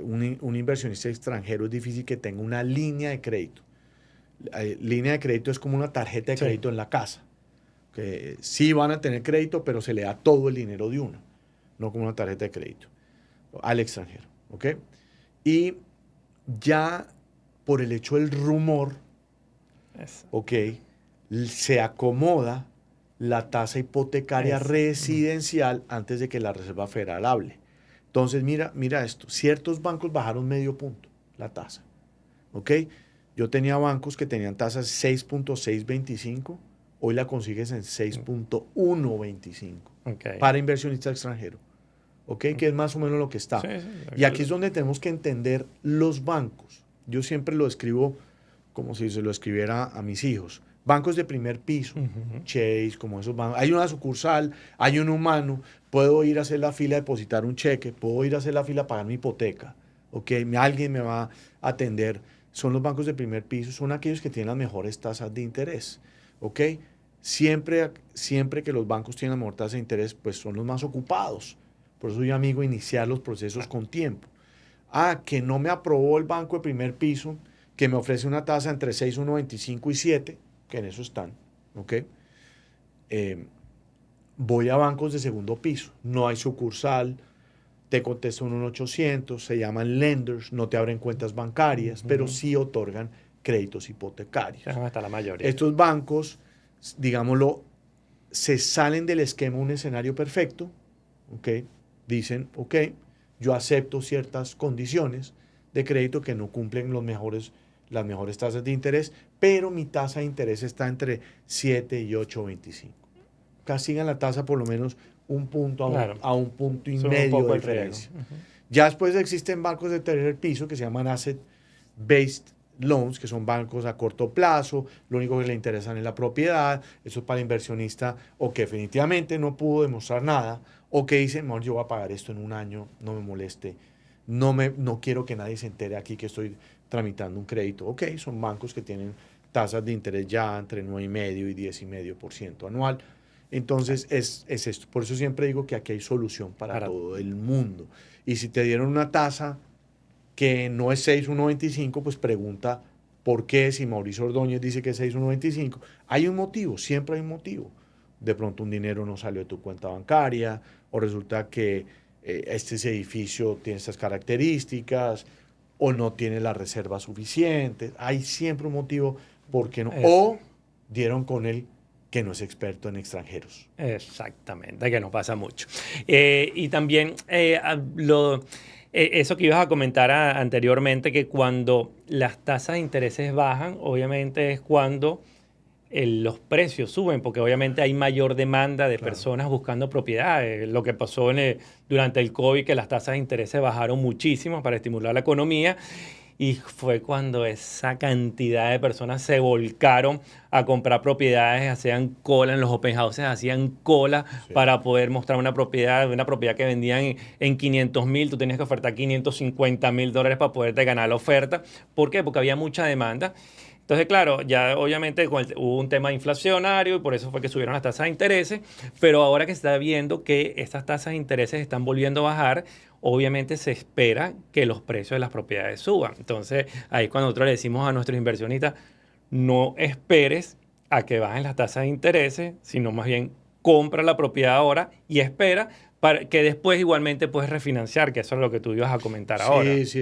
Un inversionista extranjero es difícil que tenga una línea de crédito. Línea de crédito es como una tarjeta de crédito en la casa. Que sí van a tener crédito, pero se le da todo el dinero de uno, no como una tarjeta de crédito, al extranjero. ¿Ok? Y ya por el hecho del rumor, ¿ok? Se acomoda la tasa hipotecaria residencial antes de que la Reserva Federal hable. Entonces, mira esto, ciertos bancos bajaron medio punto la tasa, ¿ok? Yo tenía bancos que tenían tasas 6.625, hoy la consigues en 6.125 para inversionista extranjero, ¿ok? Que es más o menos lo que está. Y aquí es donde tenemos que entender los bancos. Yo siempre lo escribo como si se lo escribiera a mis hijos. Bancos de primer piso, Chase, como esos bancos. Hay una sucursal, hay un humano, puedo ir a hacer la fila a depositar un cheque, puedo ir a hacer la fila a pagar mi hipoteca, ¿ok? Alguien me va a atender. Son los bancos de primer piso, son aquellos que tienen las mejores tasas de interés, ¿ok? Siempre que los bancos tienen la mejor tasa de interés, pues son los más ocupados. Por eso yo, amigo, iniciar los procesos con tiempo. Que no me aprobó el banco de primer piso, que me ofrece una tasa entre 6,125 y 7, que en eso están, ¿ok? voy a bancos de segundo piso, no hay sucursal, te contestan un 800, se llaman lenders, no te abren cuentas bancarias, pero sí otorgan créditos hipotecarios. Hasta la mayoría. Estos bancos, digámoslo, se salen del esquema un escenario perfecto, ¿ok? Dicen, ok, yo acepto ciertas condiciones de crédito que no cumplen las mejores tasas de interés, pero mi tasa de interés está entre 7 y 8,25. Castigan la tasa por lo menos un punto a un punto y medio de diferencia. Ya después existen bancos de tercer piso que se llaman asset-based loans, que son bancos a corto plazo, lo único que le interesan es la propiedad, eso es para el inversionista o que definitivamente no pudo demostrar nada, o que dice, mejor yo voy a pagar esto en un año, no me moleste, no quiero que nadie se entere aquí que estoy tramitando un crédito. Ok, son bancos que tienen tasas de interés ya entre 9,5 y 10,5% anual. Entonces es esto. Por eso siempre digo que aquí hay solución para todo el mundo. Y si te dieron una tasa que no es 6,125, pues pregunta por qué, si Mauricio Ordóñez dice que es 6,125. Hay un motivo, siempre hay un motivo. De pronto un dinero no salió de tu cuenta bancaria, o resulta que este edificio tiene estas características, o no tiene las reservas suficientes. Hay siempre un motivo por qué no. O dieron con él que no es experto en extranjeros. Exactamente, que no pasa mucho. Y también eso que ibas a comentar anteriormente, que cuando las tasas de intereses bajan, obviamente es cuando los precios suben, porque obviamente hay mayor demanda de personas buscando propiedades. Lo que pasó durante el COVID, que las tasas de intereses bajaron muchísimo para estimular la economía. Y fue cuando esa cantidad de personas se volcaron a comprar propiedades, hacían cola en los open houses, hacían cola para poder mostrar una propiedad que vendían en 500,000, tú tenías que ofertar $550,000 para poderte ganar la oferta. ¿Por qué? Porque había mucha demanda. Entonces, claro, ya obviamente hubo un tema inflacionario y por eso fue que subieron las tasas de intereses, pero ahora que se está viendo que estas tasas de intereses están volviendo a bajar, obviamente se espera que los precios de las propiedades suban. Entonces, ahí es cuando nosotros le decimos a nuestros inversionistas, no esperes a que bajen las tasas de intereses, sino más bien compra la propiedad ahora y espera para que después igualmente puedes refinanciar, que eso es lo que tú ibas a comentar ahora. Sí,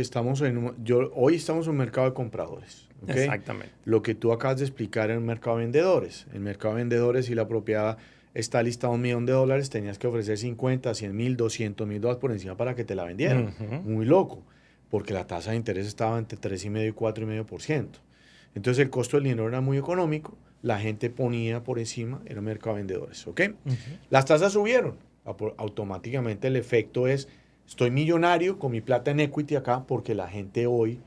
hoy estamos en un mercado de compradores. ¿Okay? Exactamente. Lo que tú acabas de explicar en el mercado de vendedores. En el mercado de vendedores, si la propiedad está listada a $1,000,000, tenías que ofrecer 50, 100,000, $200,000 por encima para que te la vendieran. Muy loco, porque la tasa de interés estaba entre 3,5 y 4,5%. Entonces el costo del dinero era muy económico, la gente ponía por encima en el mercado de vendedores. ¿Ok? Las tasas subieron. Automáticamente el efecto es, estoy millonario con mi plata en equity acá, porque la gente hoy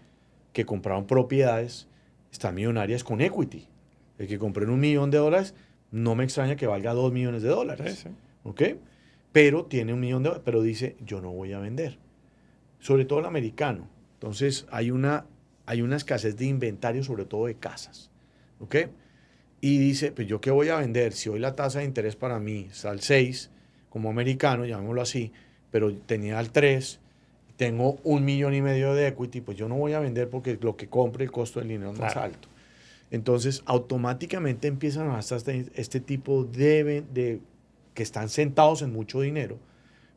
que compraron propiedades están millonarias con equity. El que compró en $1,000,000, no me extraña que valga $2,000,000. Sí. ¿Ok? Pero tiene $1,000,000, pero dice, yo no voy a vender. Sobre todo el americano. Entonces, hay una escasez de inventario, sobre todo de casas. ¿Ok? Y dice, pues yo qué voy a vender, si hoy la tasa de interés para mí está al 6, como americano, llamémoslo así, pero tenía al 3, tengo $1,500,000 de equity, pues yo no voy a vender porque lo que compre el costo del dinero es más alto. Entonces, automáticamente empiezan a gastar este tipo de que están sentados en mucho dinero,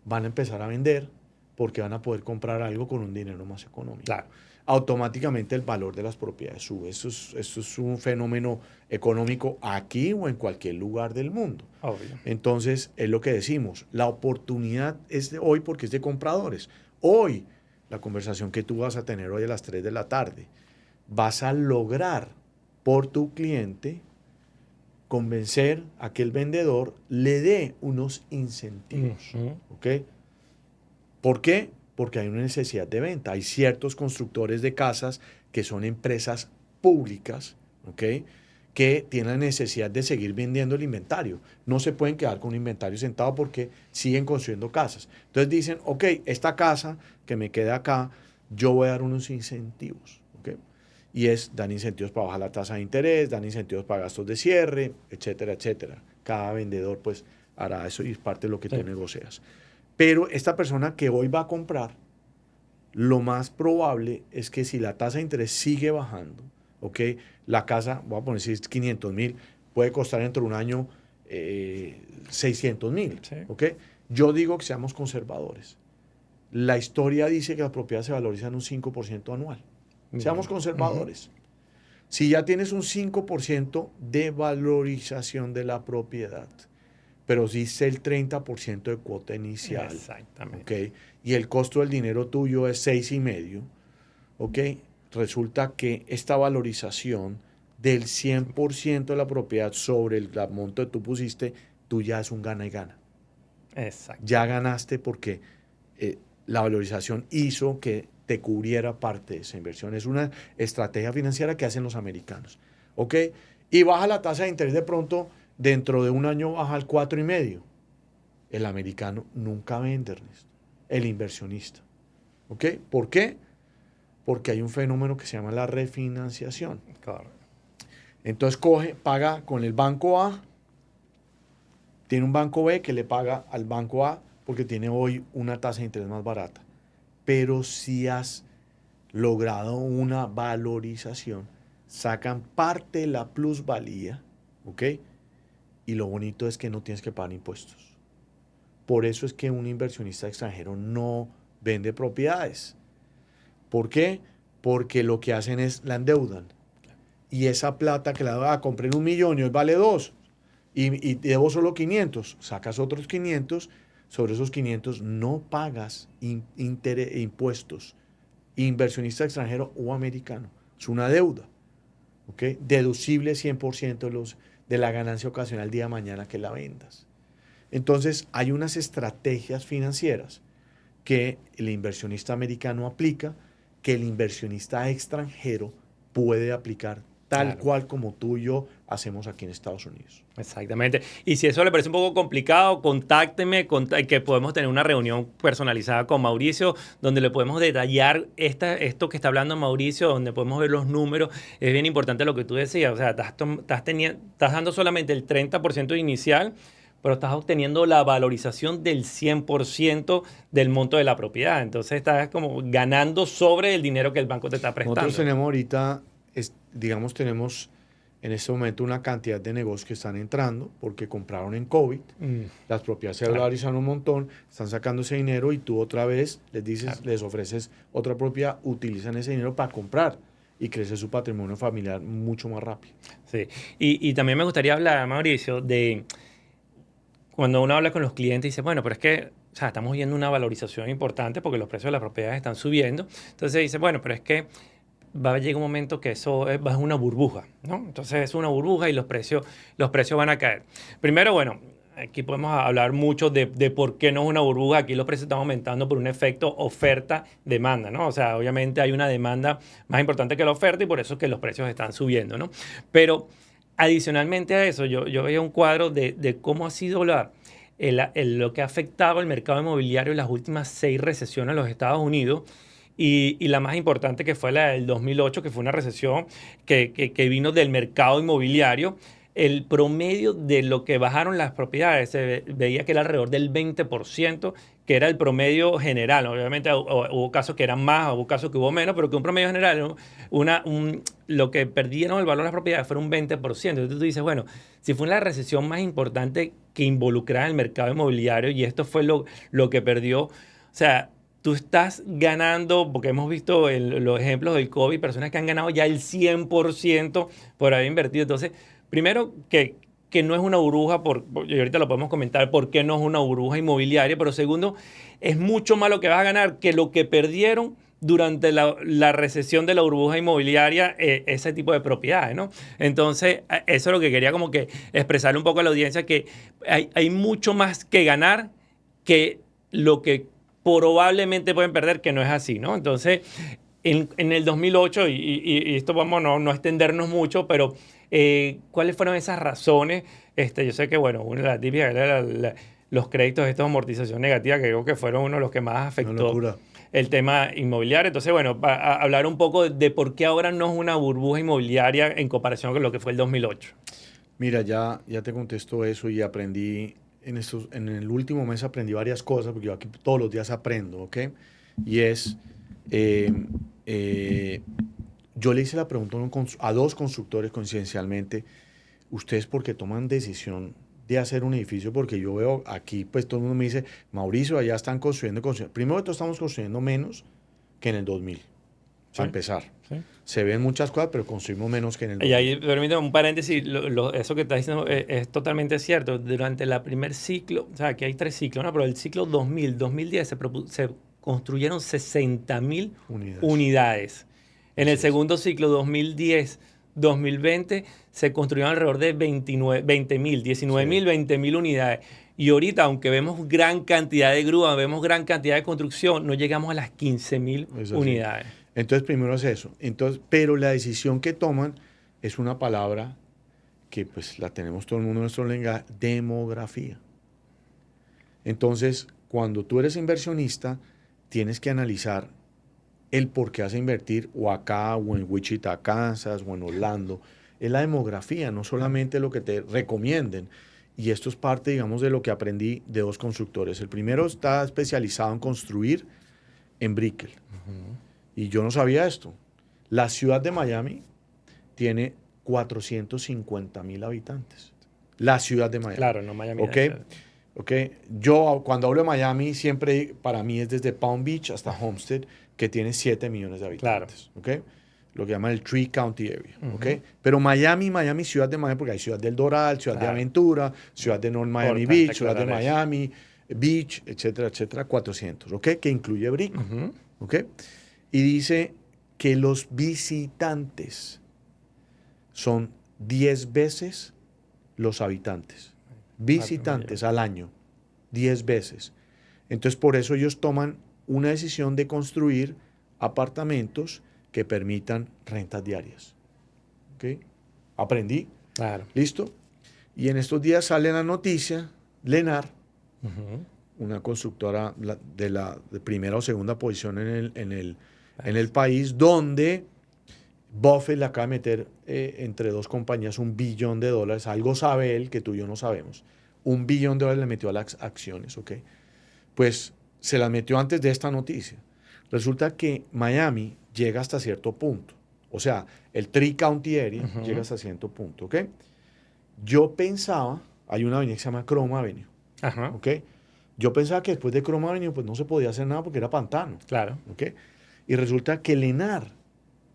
van a empezar a vender porque van a poder comprar algo con un dinero más económico. Claro. Automáticamente el valor de las propiedades sube. Esto es un fenómeno económico aquí o en cualquier lugar del mundo. Obvio. Entonces, es lo que decimos, la oportunidad es de hoy porque es de compradores. Hoy, la conversación que tú vas a tener hoy a las 3 de la tarde, vas a lograr por tu cliente convencer a que el vendedor le dé unos incentivos. ¿Ok? ¿Por qué? Porque hay una necesidad de venta. Hay ciertos constructores de casas que son empresas públicas, ¿ok?, que tienen la necesidad de seguir vendiendo el inventario. No se pueden quedar con un inventario sentado porque siguen construyendo casas. Entonces dicen, ok, esta casa que me queda acá, yo voy a dar unos incentivos. ¿Ok? Y dan incentivos para bajar la tasa de interés, dan incentivos para gastos de cierre, etcétera, etcétera. Cada vendedor pues hará eso y es parte de lo que tú negocias. Pero esta persona que hoy va a comprar, lo más probable es que si la tasa de interés sigue bajando, ¿ok?, la casa, voy a poner si es 500,000, puede costar dentro de un año 600.000. Sí. ¿Ok? Yo digo que seamos conservadores. La historia dice que las propiedades se valorizan un 5% anual. Seamos conservadores. Si ya tienes un 5% de valorización de la propiedad, pero dice el 30% de cuota inicial, Exactamente. ¿ok? Y el costo del dinero tuyo es 6,5, ¿ok? Resulta que esta valorización del 100% de la propiedad sobre el monto que tú pusiste, tú ya es un gana y gana. Exacto. Ya ganaste porque la valorización hizo que te cubriera parte de esa inversión. Es una estrategia financiera que hacen los americanos. ¿Ok? Y baja la tasa de interés de pronto, dentro de un año baja al 4,5. El americano nunca vende, Ernesto. El inversionista. ¿Ok? ¿Por qué? Porque hay un fenómeno que se llama la refinanciación. Correcto. Entonces paga con el banco A, tiene un banco B que le paga al banco A porque tiene hoy una tasa de interés más barata. Pero si has logrado una valorización, sacan parte de la plusvalía, ¿ok? Y lo bonito es que no tienes que pagar impuestos. Por eso es que un inversionista extranjero no vende propiedades. ¿Por qué? Porque lo que hacen es la endeudan. Y esa plata que compré en 1,000,000 y hoy vale 2. Y debo solo 500. Sacas otros 500. Sobre esos 500 no pagas impuestos. Inversionista extranjero o americano. Es una deuda. ¿Ok? Deducible 100% de la ganancia ocasional día de mañana que la vendas. Entonces, hay unas estrategias financieras que el inversionista americano aplica, que el inversionista extranjero puede aplicar tal Claro. cual como tú y yo hacemos aquí en Estados Unidos. Exactamente. Y si eso le parece un poco complicado, contácteme, que podemos tener una reunión personalizada con Mauricio, donde le podemos detallar esto que está hablando Mauricio, donde podemos ver los números. Es bien importante lo que tú decías. O sea, estás dando solamente el 30% inicial, pero estás obteniendo la valorización del 100% del monto de la propiedad. Entonces estás como ganando sobre el dinero que el banco te está Nosotros prestando. tenemos ahorita, tenemos en este momento una cantidad de negocios que están entrando porque compraron en COVID, las propiedades se Claro. valorizaron un montón, están sacando ese dinero y tú otra vez les dices, Claro. les ofreces otra propiedad, utilizan ese dinero para comprar y crece su patrimonio familiar mucho más rápido. Sí. Y también me gustaría hablar, Mauricio, de cuando uno habla con los clientes y dice, bueno, pero es que, o sea, estamos viendo una valorización importante porque los precios de las propiedades están subiendo. Entonces dice, bueno, pero es que va a llegar un momento que eso va a ser una burbuja, ¿no? Entonces es una burbuja y los precios van a caer. Primero, bueno, aquí podemos hablar mucho de por qué no es una burbuja. Aquí los precios están aumentando por un efecto oferta-demanda, ¿no? O sea, obviamente hay una demanda más importante que la oferta y por eso es que los precios están subiendo, ¿no? Pero adicionalmente a eso, yo veía un cuadro de cómo ha sido lo que ha afectado el mercado inmobiliario en las últimas 6 recesiones en los Estados Unidos. Y la más importante que fue la del 2008, que fue una recesión que vino del mercado inmobiliario. El promedio de lo que bajaron las propiedades se veía que era alrededor del 20%, que era el promedio general. Obviamente hubo casos que eran más, hubo casos que hubo menos, pero que un promedio general, lo que perdieron el valor de las propiedades fue un 20%. Entonces tú dices, bueno, si fue la recesión más importante que involucraba el mercado inmobiliario y esto fue lo que perdió, o sea, tú estás ganando, porque hemos visto los ejemplos del COVID, personas que han ganado ya el 100% por haber invertido. Entonces, primero que no es una burbuja, y ahorita lo podemos comentar por qué no es una burbuja inmobiliaria, pero segundo, es mucho más lo que vas a ganar que lo que perdieron durante la recesión de la burbuja inmobiliaria, ese tipo de propiedades, ¿no? Entonces, eso es lo que quería como que expresarle un poco a la audiencia, que hay mucho más que ganar que lo que probablemente pueden perder, que no es así, ¿no? Entonces, en el 2008, y esto vamos a no extendernos mucho, pero ¿cuáles fueron esas razones? Yo sé que, bueno, una de las típicas era los créditos, estos amortización negativa, que creo que fueron uno de los que más afectó el tema inmobiliario. Entonces, bueno, para hablar un poco de por qué ahora no es una burbuja inmobiliaria en comparación con lo que fue el 2008. Mira, ya te contesto eso y aprendí, en el último mes aprendí varias cosas, porque yo aquí todos los días aprendo, ¿ok? Y es, yo le hice la pregunta a 2 constructores coincidencialmente, ustedes porque toman decisión de hacer un edificio, porque yo veo aquí, pues todo el mundo me dice, Mauricio, allá están construyendo. Primero que todo estamos construyendo menos que en el 2000, para Sí, empezar. sí. Se ven muchas cosas, pero construimos menos que en el Y 2000. ahí, permíteme un paréntesis, eso que estás diciendo es totalmente cierto. Durante el primer ciclo, o sea, aquí hay 3 ciclos, ¿no? Pero el ciclo 2000-2010 se construyeron 60.000 Unidades. unidades. En Así el es. segundo ciclo 2010-2020 se construyeron alrededor de 20.000, 19.000, Sí, 20.000 unidades. Y ahorita, aunque vemos gran cantidad de grúas, vemos gran cantidad de construcción, no llegamos a las 15.000 es así. unidades. Entonces, primero es eso. Entonces, pero la decisión que toman es una palabra que pues la tenemos todo el mundo en nuestro lenguaje, demografía. Entonces, cuando tú eres inversionista, tienes que analizar el por qué vas a invertir o acá, o en Wichita, Kansas, o en Orlando. Es la demografía, no solamente lo que te recomienden. Y esto es parte, digamos, de lo que aprendí de dos constructores. El primero está especializado en construir en Brickell. Y yo no sabía esto. La ciudad de Miami tiene 450.000 habitantes. La ciudad de Miami. Claro, no Miami. ¿Ok? ¿Ok? Yo cuando hablo de Miami, siempre para mí es desde Palm Beach hasta Homestead, que tiene 7 millones de Claro. habitantes. ¿Ok? Lo que llaman el Tri County Area. ¿Ok? Ujú. Pero Miami, ciudad de Miami, porque hay ciudad del Doral, ciudad de Claro. Aventura, ciudad de North Miami Importante Beach, ciudad de aclarar eso. Miami Beach, etcétera, etcétera, 400. ¿Ok? Que incluye Brickell. Ujú. ¿Ok? Y dice que los visitantes son 10 veces los habitantes. Visitantes al año, 10 veces. Entonces, por eso ellos toman una decisión de construir apartamentos que permitan rentas diarias. ¿Ok? Aprendí, Claro. ¿listo? Y en estos días sale la noticia, Lennar, Ujú. una constructora de primera o segunda posición en el país, donde Buffett le acaba de meter entre dos compañías $1 billón. Algo sabe él que tú y yo no sabemos. $1 billón le metió a las acciones, ¿ok? Pues se las metió antes de esta noticia. Resulta que Miami llega hasta cierto punto. O sea, el Tri-County Area llega hasta cierto punto, ¿ok? Yo pensaba, hay una avenida que se llama Chrome Avenue, Ajá. ¿ok? Yo pensaba que después de Chrome Avenue pues no se podía hacer nada porque era pantano, Claro. ¿ok? Y resulta que Lennar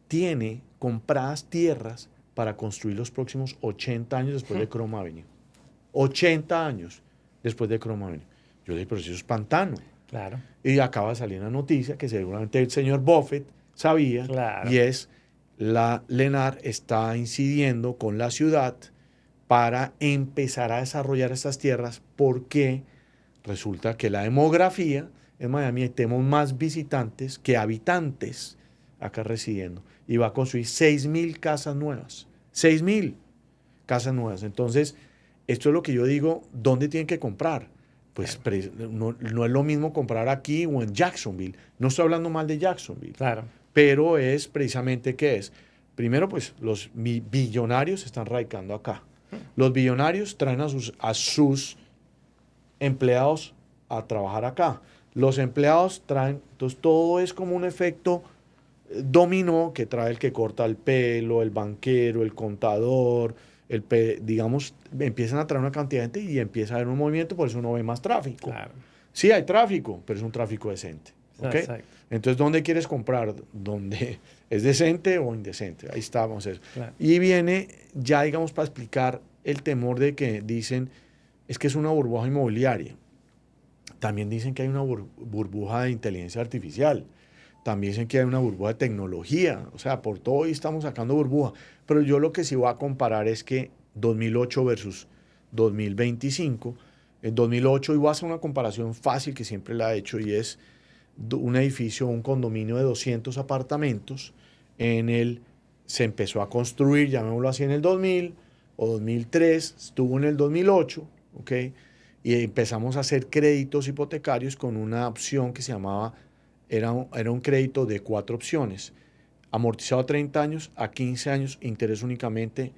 tiene compradas tierras para construir los próximos 80 años después de Chrome Avenue. 80 años después de Chrome Avenue. Yo le dije, pero si eso es pantano. Claro. Y acaba de salir una noticia que seguramente el señor Buffett sabía, Claro. y es la Lennar está incidiendo con la ciudad para empezar a desarrollar estas tierras porque resulta que la demografía en Miami tenemos más visitantes que habitantes acá residiendo y va a construir 6.000 casas nuevas. 6.000 casas nuevas. Entonces, esto es lo que yo digo, ¿dónde tienen que comprar? Pues no es lo mismo comprar aquí o en Jacksonville. No estoy hablando mal de Jacksonville, Claro. pero es precisamente ¿qué es? Primero, pues los billonarios están radicando acá. Los billonarios traen a sus empleados a trabajar acá. Los empleados traen, entonces todo es como un efecto dominó que trae el que corta el pelo, el banquero, el contador, digamos, empiezan a traer una cantidad de gente y empieza a haber un movimiento, por eso uno ve más tráfico. Claro. Sí, hay tráfico, pero es un tráfico decente. ¿Ok? Exacto. Entonces, ¿dónde quieres comprar? ¿Dónde es decente o indecente? Ahí está, vamos a ver. Claro. Y viene ya, digamos, para explicar el temor de que dicen, es que es una burbuja inmobiliaria. También dicen que hay una burbuja de inteligencia artificial. También dicen que hay una burbuja de tecnología. O sea, por todo hoy estamos sacando burbuja. Pero yo lo que sí voy a comparar es que 2008 versus 2025. En 2008, y voy a hacer una comparación fácil que siempre la he hecho, y es un edificio, un condominio de 200 apartamentos. Se empezó a construir, llamémoslo así, en el 2000 o 2003, estuvo en el 2008, ¿ok? Y empezamos a hacer créditos hipotecarios con una opción que se llamaba, era un crédito de 4 opciones: amortizado a 30 años, a 15 años, interés únicamente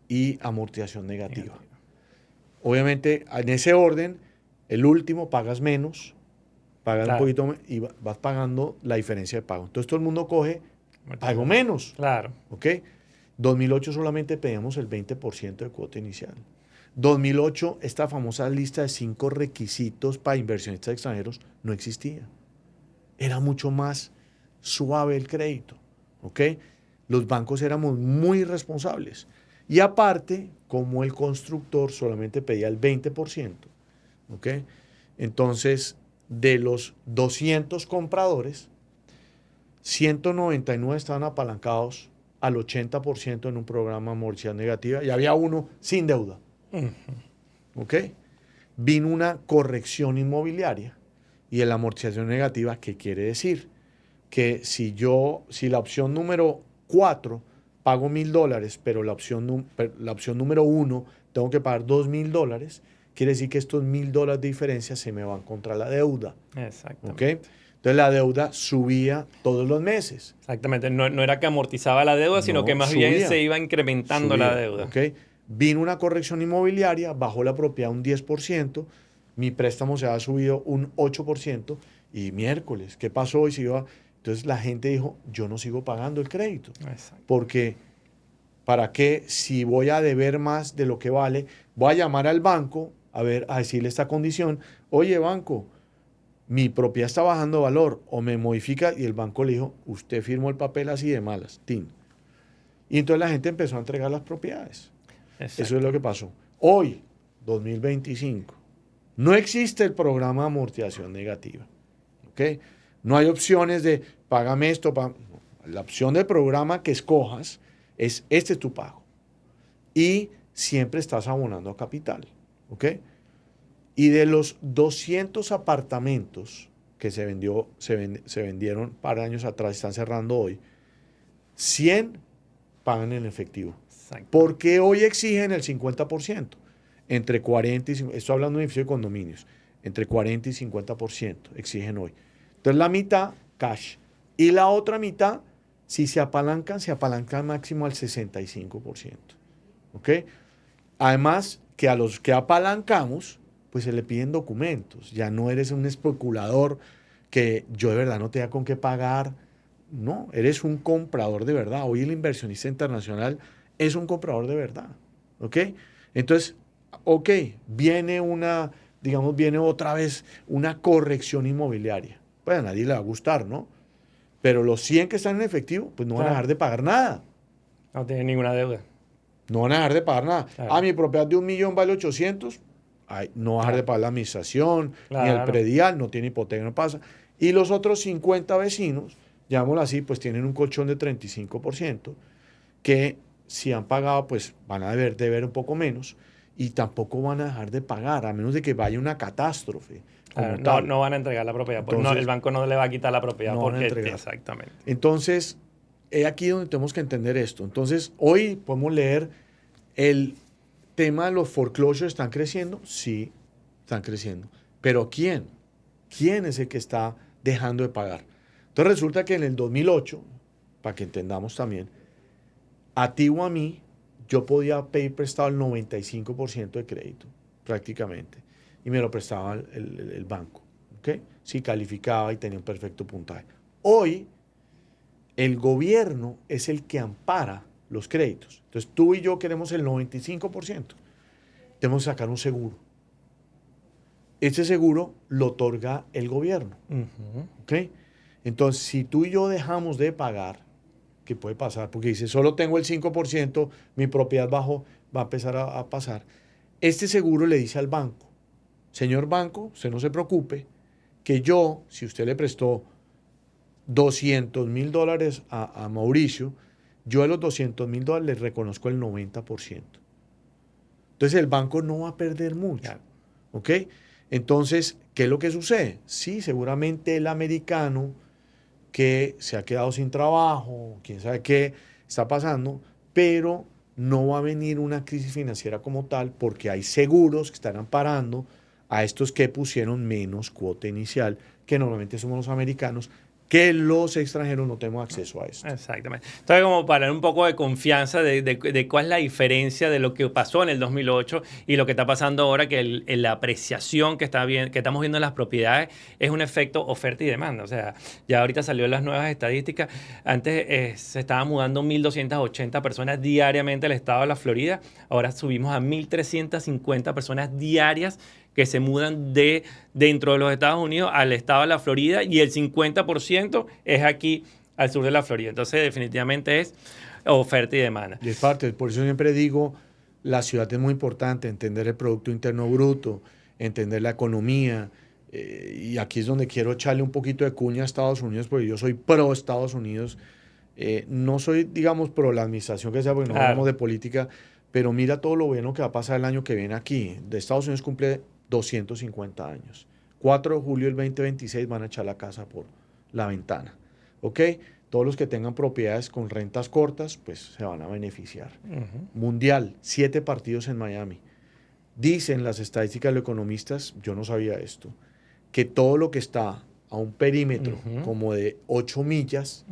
y amortización negativa. Obviamente, en ese orden, el último pagas menos, pagas un Claro. poquito y vas pagando la diferencia de pago. Entonces todo el mundo coge, pago menos, Claro. ¿ok? 2008 solamente pedíamos el 20% de cuota inicial. 2008, esta famosa lista de 5 requisitos para inversionistas extranjeros no existía. Era mucho más suave el crédito, ¿ok? Los bancos éramos muy responsables. Y aparte, como el constructor solamente pedía el 20%, ¿ok? Entonces, de los 200 compradores, 199 estaban apalancados al 80% en un programa de amortización negativa y había uno sin deuda. ¿Ok? Vino una corrección inmobiliaria y en la amortización negativa, ¿qué quiere decir? Que si la opción número 4 pago $1,000, pero la opción número 1 tengo que pagar $2,000, quiere decir que estos $1,000 de diferencia se me van contra la deuda. Exactamente. ¿Ok? Entonces la deuda subía todos los meses. Exactamente. No, no era que amortizaba la deuda, sino que más bien se iba incrementando la deuda. ¿Ok? Vino una corrección inmobiliaria, bajó la propiedad un 10%, mi préstamo se ha subido un 8% y miércoles, ¿qué pasó? Entonces la gente dijo, yo no sigo pagando el crédito. Exacto. Porque, ¿para qué? Si voy a deber más de lo que vale, voy a llamar al banco a decirle esta condición, oye banco, mi propiedad está bajando de valor o me modifica, y el banco le dijo, usted firmó el papel así de malas, tin. Y entonces la gente empezó a entregar las propiedades. Exacto. Eso es lo que pasó. Hoy, 2025, no existe el programa de amortización negativa. ¿Ok? No hay opciones de págame esto. La opción del programa que escojas es este es tu pago. Y siempre estás abonando a capital. ¿Ok? Y de los 200 apartamentos que se vendieron para años atrás, están cerrando hoy, 100 pagan en efectivo. Porque hoy exigen el 50%, entre 40 y 50%, estoy hablando de edificios de condominios, entre 40 y 50% exigen hoy. Entonces la mitad, cash. Y la otra mitad, si se apalancan máximo al 65%. ¿Ok? Además, que a los que apalancamos, pues se le piden documentos. Ya no eres un especulador que yo de verdad no tenga con qué pagar. No, eres un comprador de verdad. Hoy el inversionista internacional es un comprador de verdad. ¿Ok? Entonces, ok, viene otra vez una corrección inmobiliaria. Pues a nadie le va a gustar, ¿no? Pero los 100 que están en efectivo, pues no van a dejar de pagar nada. No tienen ninguna deuda. No van a dejar de pagar nada. Claro. Mi propiedad de 1,000,000 vale 800. No va a dejar de pagar la administración, ni el predial, no tiene hipoteca, no pasa. Y los otros 50 vecinos, llamémoslo así, pues tienen un colchón de 35%, que si han pagado, pues van a deber un poco menos y tampoco van a dejar de pagar, a menos de que vaya una catástrofe. Claro, no van a entregar la propiedad. Entonces, el banco no le va a quitar la propiedad exactamente. Entonces, es aquí donde tenemos que entender esto. Entonces, hoy podemos leer el tema de los foreclosures. ¿Están creciendo? Sí, están creciendo. ¿Pero quién? ¿Quién es el que está dejando de pagar? Entonces resulta que en el 2008, para que entendamos también, a ti o a mí, yo podía pedir prestado el 95% de crédito, prácticamente, y me lo prestaba el banco, ¿ok? Si calificaba y tenía un perfecto puntaje. Hoy, el gobierno es el que ampara los créditos. Entonces, tú y yo queremos el 95%. Tenemos que sacar un seguro. Ese seguro lo otorga el gobierno. ¿Ok? Entonces, si tú y yo dejamos de pagar, ¿qué puede pasar? Porque dice, solo tengo el 5%, mi propiedad va a empezar a pasar. Este seguro le dice al banco, señor banco, usted no se preocupe, que yo, si usted le prestó $200,000 a Mauricio, yo de los $200,000 le reconozco el 90%. Entonces el banco no va a perder mucho. ¿Ok? Entonces, ¿qué es lo que sucede? Sí, seguramente el americano que se ha quedado sin trabajo, quién sabe qué está pasando, pero no va a venir una crisis financiera como tal porque hay seguros que están amparando a estos que pusieron menos cuota inicial, que normalmente somos los americanos, que los extranjeros no tenemos acceso a esto. Exactamente. Entonces, como para dar un poco de confianza de cuál es la diferencia de lo que pasó en el 2008 y lo que está pasando ahora, que la apreciación que estamos viendo en las propiedades es un efecto oferta y demanda. O sea, ya ahorita salió las nuevas estadísticas. Antes se estaban mudando 1.280 personas diariamente al estado de la Florida. Ahora subimos a 1.350 personas diarias que se mudan dentro de los Estados Unidos al estado de la Florida, y el 50% es aquí al sur de la Florida. Entonces, definitivamente es oferta y demanda. Y es parte, por eso siempre digo, la ciudad es muy importante, entender el Producto Interno Bruto, entender la economía, y aquí es donde quiero echarle un poquito de cuña a Estados Unidos, porque yo soy pro Estados Unidos. No soy, digamos, pro la administración que sea, porque no Claro. hablamos de política, pero mira todo lo bueno que va a pasar el año que viene aquí. De Estados Unidos cumple 250 años. 4 de julio del 2026 van a echar la casa por la ventana. ¿Ok? Todos los que tengan propiedades con rentas cortas, pues se van a beneficiar. Mundial, 7 partidos en Miami. Dicen las estadísticas de los economistas, yo no sabía esto, que todo lo que está a un perímetro como de 8 millas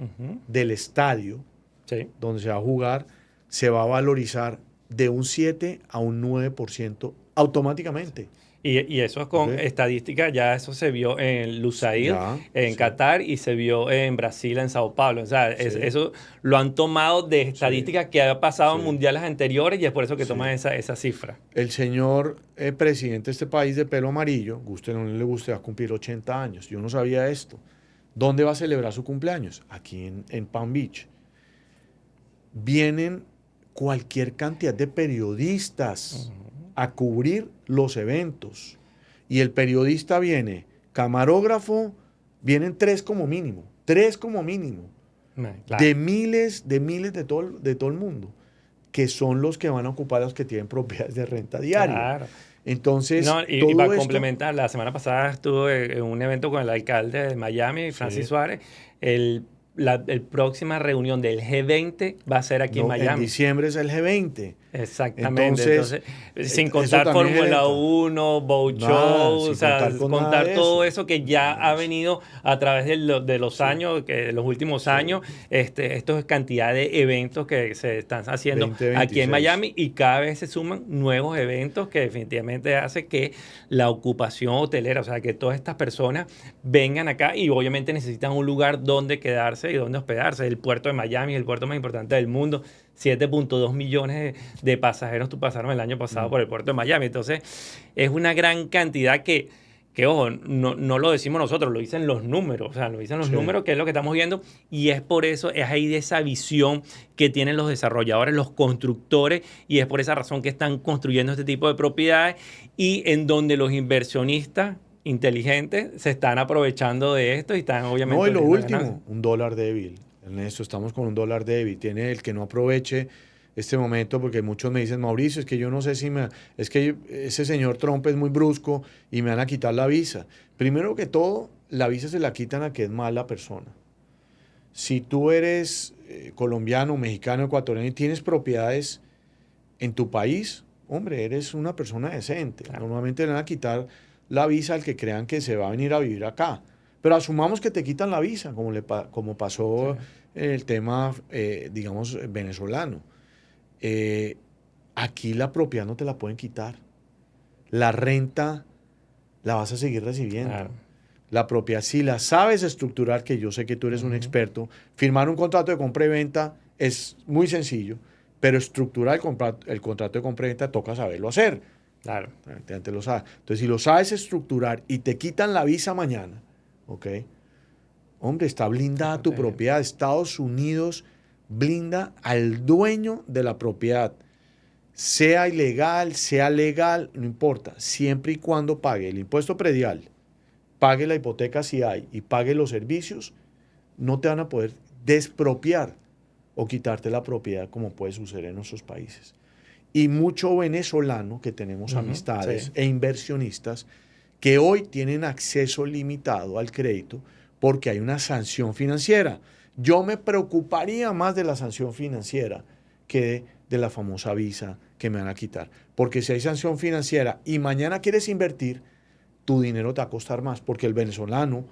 del estadio Sí. donde se va a jugar, se va a valorizar de un 7 a un 9% automáticamente. Y eso es con Ok. estadística, ya eso se vio en Lusail, Ya, en sí. Qatar, y se vio en Brasil, en Sao Paulo. O sea, Sí. eso lo han tomado de estadísticas que ha pasado en Sí. mundiales anteriores, y es por eso que Sí. toman esa cifra. El señor presidente de este país de pelo amarillo, guste o no le guste, va a cumplir 80 años. Yo no sabía esto. ¿Dónde va a celebrar su cumpleaños? Aquí en Palm Beach. Vienen cualquier cantidad de periodistas a cubrir los eventos. Y el periodista viene, camarógrafo, vienen 3 como mínimo. 3 como mínimo. Claro. De miles de todo el mundo, que son los que van a ocupar los que tienen propiedades de renta diaria. Claro. Entonces, No, y todo para esto, complementar, la semana pasada estuve en un evento con el alcalde de Miami, Francis Sí. Suárez. La próxima reunión del G20 va a ser aquí en no, en Miami. diciembre es el G20. Exactamente. Entonces, sin eso contar también Fórmula genera- 1, Boat Nada, Show, sin o sea, contar con nada contar de todo eso. eso que ya Nada de ha eso. venido a través de los Sí. años, de los últimos Sí. años, esto es cantidad de eventos que se están haciendo 2026. aquí en Miami, y cada vez se suman nuevos eventos que definitivamente hace que la ocupación hotelera, o sea, que todas estas personas vengan acá, y obviamente necesitan un lugar donde quedarse y donde hospedarse. El puerto de Miami es el puerto más importante del mundo. 7.2 millones de pasajeros pasaron el año pasado por el puerto de Miami. Entonces, es una gran cantidad que ojo, no lo decimos nosotros, lo dicen los números. O sea, lo dicen los Sí. números, que es lo que estamos viendo. Y es por eso, es ahí de esa visión que tienen los desarrolladores, los constructores, y es por esa razón que están construyendo este tipo de propiedades, y en donde los inversionistas inteligentes se están aprovechando de esto y están obviamente... No, y lo viendo último, ganancias. un dólar débil. Ernesto, estamos con un dólar débil. Tiene el que no aproveche este momento, porque muchos me dicen, Mauricio, es que yo no sé si es que ese señor Trump es muy brusco y me van a quitar la visa. Primero que todo, la visa se la quitan a que es mala persona. Si tú eres colombiano, mexicano, ecuatoriano y tienes propiedades en tu país, hombre, eres una persona decente. Claro. Normalmente le van a quitar la visa al que crean que se va a venir a vivir acá. Pero asumamos que te quitan la visa, como pasó en el tema, digamos, venezolano. Aquí la propiedad no te la pueden quitar. La renta la vas a seguir recibiendo. Claro. La propiedad, si la sabes estructurar, que yo sé que tú eres un experto, firmar un contrato de compra y venta es muy sencillo, pero estructurar el contrato de compra y venta toca saberlo hacer. Claro. Antes lo sabes. Entonces, si lo sabes estructurar y te quitan la visa mañana, ¿ok? Hombre, está blindada tu propiedad. Estados Unidos blinda al dueño de la propiedad. Sea ilegal, sea legal, no importa. Siempre y cuando pague el impuesto predial, pague la hipoteca si hay y pague los servicios, no te van a poder despropiar o quitarte la propiedad como puede suceder en nuestros países. Y mucho venezolano que tenemos amistades sí. e inversionistas que hoy tienen acceso limitado al crédito porque hay una sanción financiera. Yo me preocuparía más de la sanción financiera que de la famosa visa que me van a quitar. Porque si hay sanción financiera y mañana quieres invertir, tu dinero te va a costar más, porque el venezolano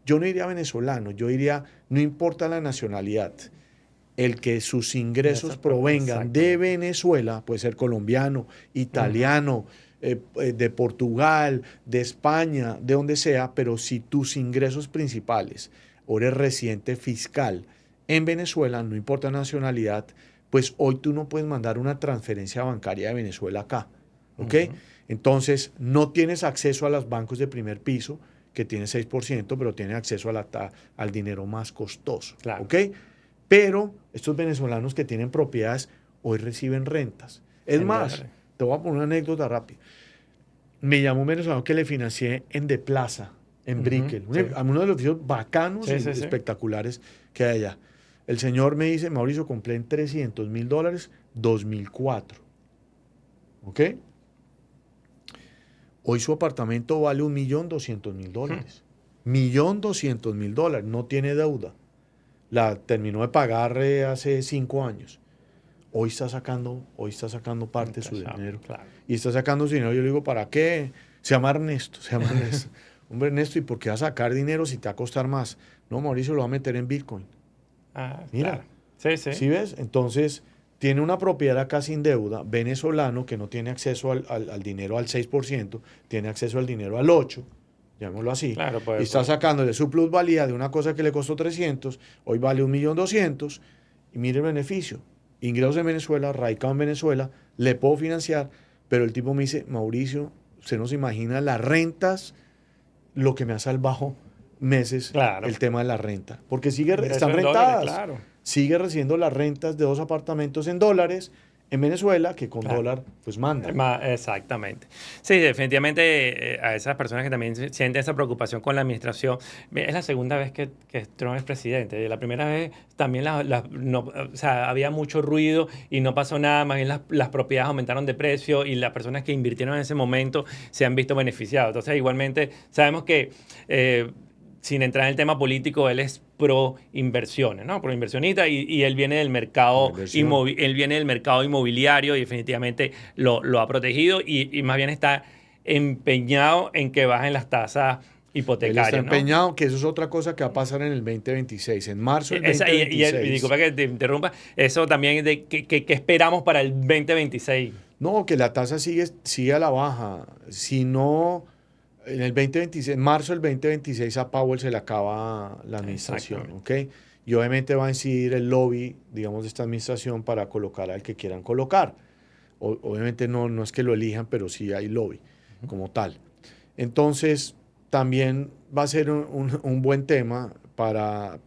yo no diría venezolano, yo diría, no importa la nacionalidad, el que sus ingresos provengan de Venezuela, puede ser colombiano, italiano, de Portugal, de España, de donde sea, pero si tus ingresos principales o eres residente fiscal en Venezuela, no importa la nacionalidad, pues hoy tú no puedes mandar una transferencia bancaria de Venezuela acá, ¿ok? Entonces, no tienes acceso a los bancos de primer piso, que tiene 6%, pero tienes acceso a al dinero más costoso, Claro. ¿ok? Pero estos venezolanos que tienen propiedades hoy reciben rentas. Es más, te voy a poner una anécdota rápida. Me llamó un venezolano que le financié en De Plaza, en Brickell, uno de los edificios bacanos y espectaculares que hay allá. El señor me dice, Mauricio, compré en $300,000, 2004. ¿Ok? Hoy su apartamento vale $1.200.000. $1.200.000. No tiene deuda. La terminó de pagar hace 5 años. Hoy está sacando parte de su dinero. Claro. Y está sacando su dinero. Yo le digo, ¿para qué? Se llama Ernesto. Hombre, Ernesto, ¿y por qué vas a sacar dinero si te va a costar más? No, Mauricio lo va a meter en Bitcoin. Mira. Claro. ¿Sí ves? Entonces, tiene una propiedad acá sin deuda, venezolano, que no tiene acceso al dinero al 6%, tiene acceso al dinero al 8%, llamémoslo así, claro, y está sacándole su plusvalía de una cosa que le costó 300, hoy vale 1.200.000, y mire el beneficio. Ingresos en Venezuela, radicado en Venezuela, le puedo financiar, pero el tipo me dice, Mauricio, usted no se imagina las rentas, lo que me ha salvado meses el tema de la renta, porque están rentadas, claro. Sigue recibiendo las rentas de 2 apartamentos en dólares en Venezuela, que con dólar pues manda. Exactamente. Sí, definitivamente a esas personas que también sienten esa preocupación con la administración, es la segunda vez que Trump es presidente. La primera vez también o sea, había mucho ruido y no pasó nada, más bien las propiedades aumentaron de precio y las personas que invirtieron en ese momento se han visto beneficiados. Entonces, igualmente, sabemos que sin entrar en el tema político, él es pro inversiones, ¿no? Pro inversionista y él viene del mercado inmobiliario y definitivamente lo ha protegido y más bien está empeñado en que bajen las tasas hipotecarias. Él está empeñado, que eso es otra cosa que va a pasar en el 2026, en marzo del 2026. Y disculpa que te interrumpa, eso también de ¿qué esperamos para el 2026? No, que la tasa sigue a la baja. Si no, en el 2026, en marzo del 2026 a Powell se le acaba la administración, ¿ok? Y obviamente va a incidir el lobby, digamos, de esta administración para colocar al que quieran colocar. Obviamente no es que lo elijan, pero sí hay lobby como tal. Entonces, también va a ser un buen tema para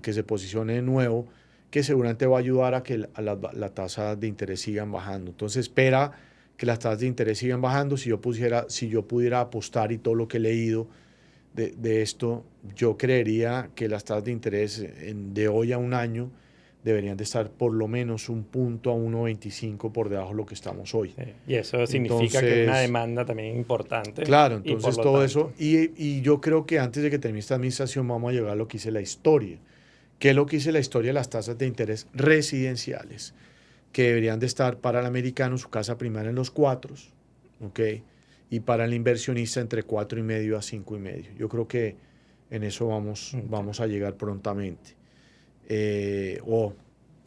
que se posicione de nuevo, que seguramente va a ayudar a que las tasas de interés sigan bajando. Entonces, espera que las tasas de interés sigan bajando. Si yo pudiera apostar y todo lo que he leído de esto, yo creería que las tasas de interés de hoy a un año deberían de estar por lo menos 1 punto a 1.25 por debajo de lo que estamos hoy. Sí. Y eso significa que hay una demanda también importante. Claro, entonces todo eso. Y yo creo que antes de que termine esta administración vamos a llegar a lo que dice la historia. ¿Qué es lo que dice la historia de las tasas de interés residenciales? Que deberían de estar para el americano, su casa primaria en los 4, ¿ok? Y para el inversionista entre 4,5 a 5,5. Yo creo que en eso vamos a llegar prontamente. O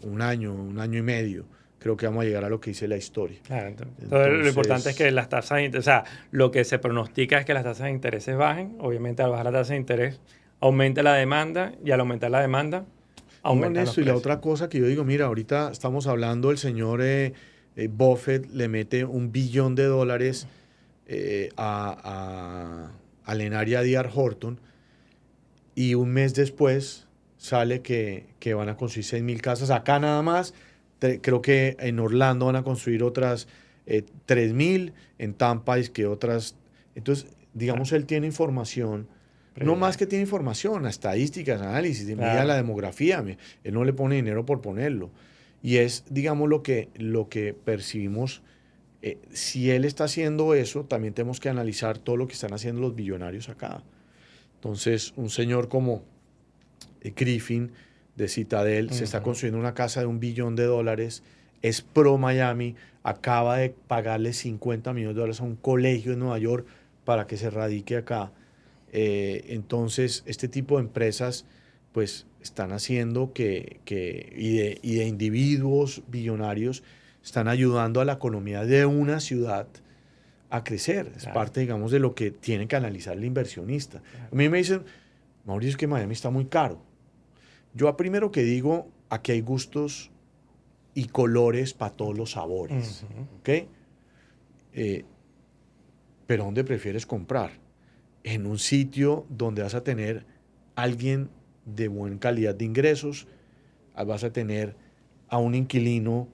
un año y medio. Creo que vamos a llegar a lo que dice la historia. Claro, entonces, lo importante es que las tasas de interés, o sea, lo que se pronostica es que las tasas de interés bajen. Obviamente, al bajar la tasa de interés, aumenta la demanda y al aumentar la demanda, aumenta los precios. Y la otra cosa que yo digo, mira, ahorita estamos hablando, el señor Buffett le mete $1 billón al Enaria D.R. Horton y un mes después sale que van a construir 6,000 casas. Acá nada más, creo que en Orlando van a construir otras 3,000, en Tampa es que otras. Entonces, digamos, él tiene información. No más que tiene información, estadísticas, análisis, mira la demografía. Él no le pone dinero por ponerlo. Y es, digamos, lo que percibimos. Si él está haciendo eso, también tenemos que analizar todo lo que están haciendo los billonarios acá. Entonces, un señor como Griffin de Citadel se está construyendo una casa de $1 billón, es pro Miami, acaba de pagarle $50 millones a un colegio en Nueva York para que se radique acá. Entonces, este tipo de empresas pues están haciendo y de individuos billonarios están ayudando a la economía de una ciudad a crecer. Es parte, digamos, de lo que tiene que analizar el inversionista. A mí me dicen, Mauricio, es que Miami está muy caro. Yo a primero que digo, aquí hay gustos y colores para todos los sabores. ¿Ok? Pero ¿dónde prefieres comprar? En un sitio donde vas a tener alguien de buena calidad de ingresos, vas a tener a un inquilino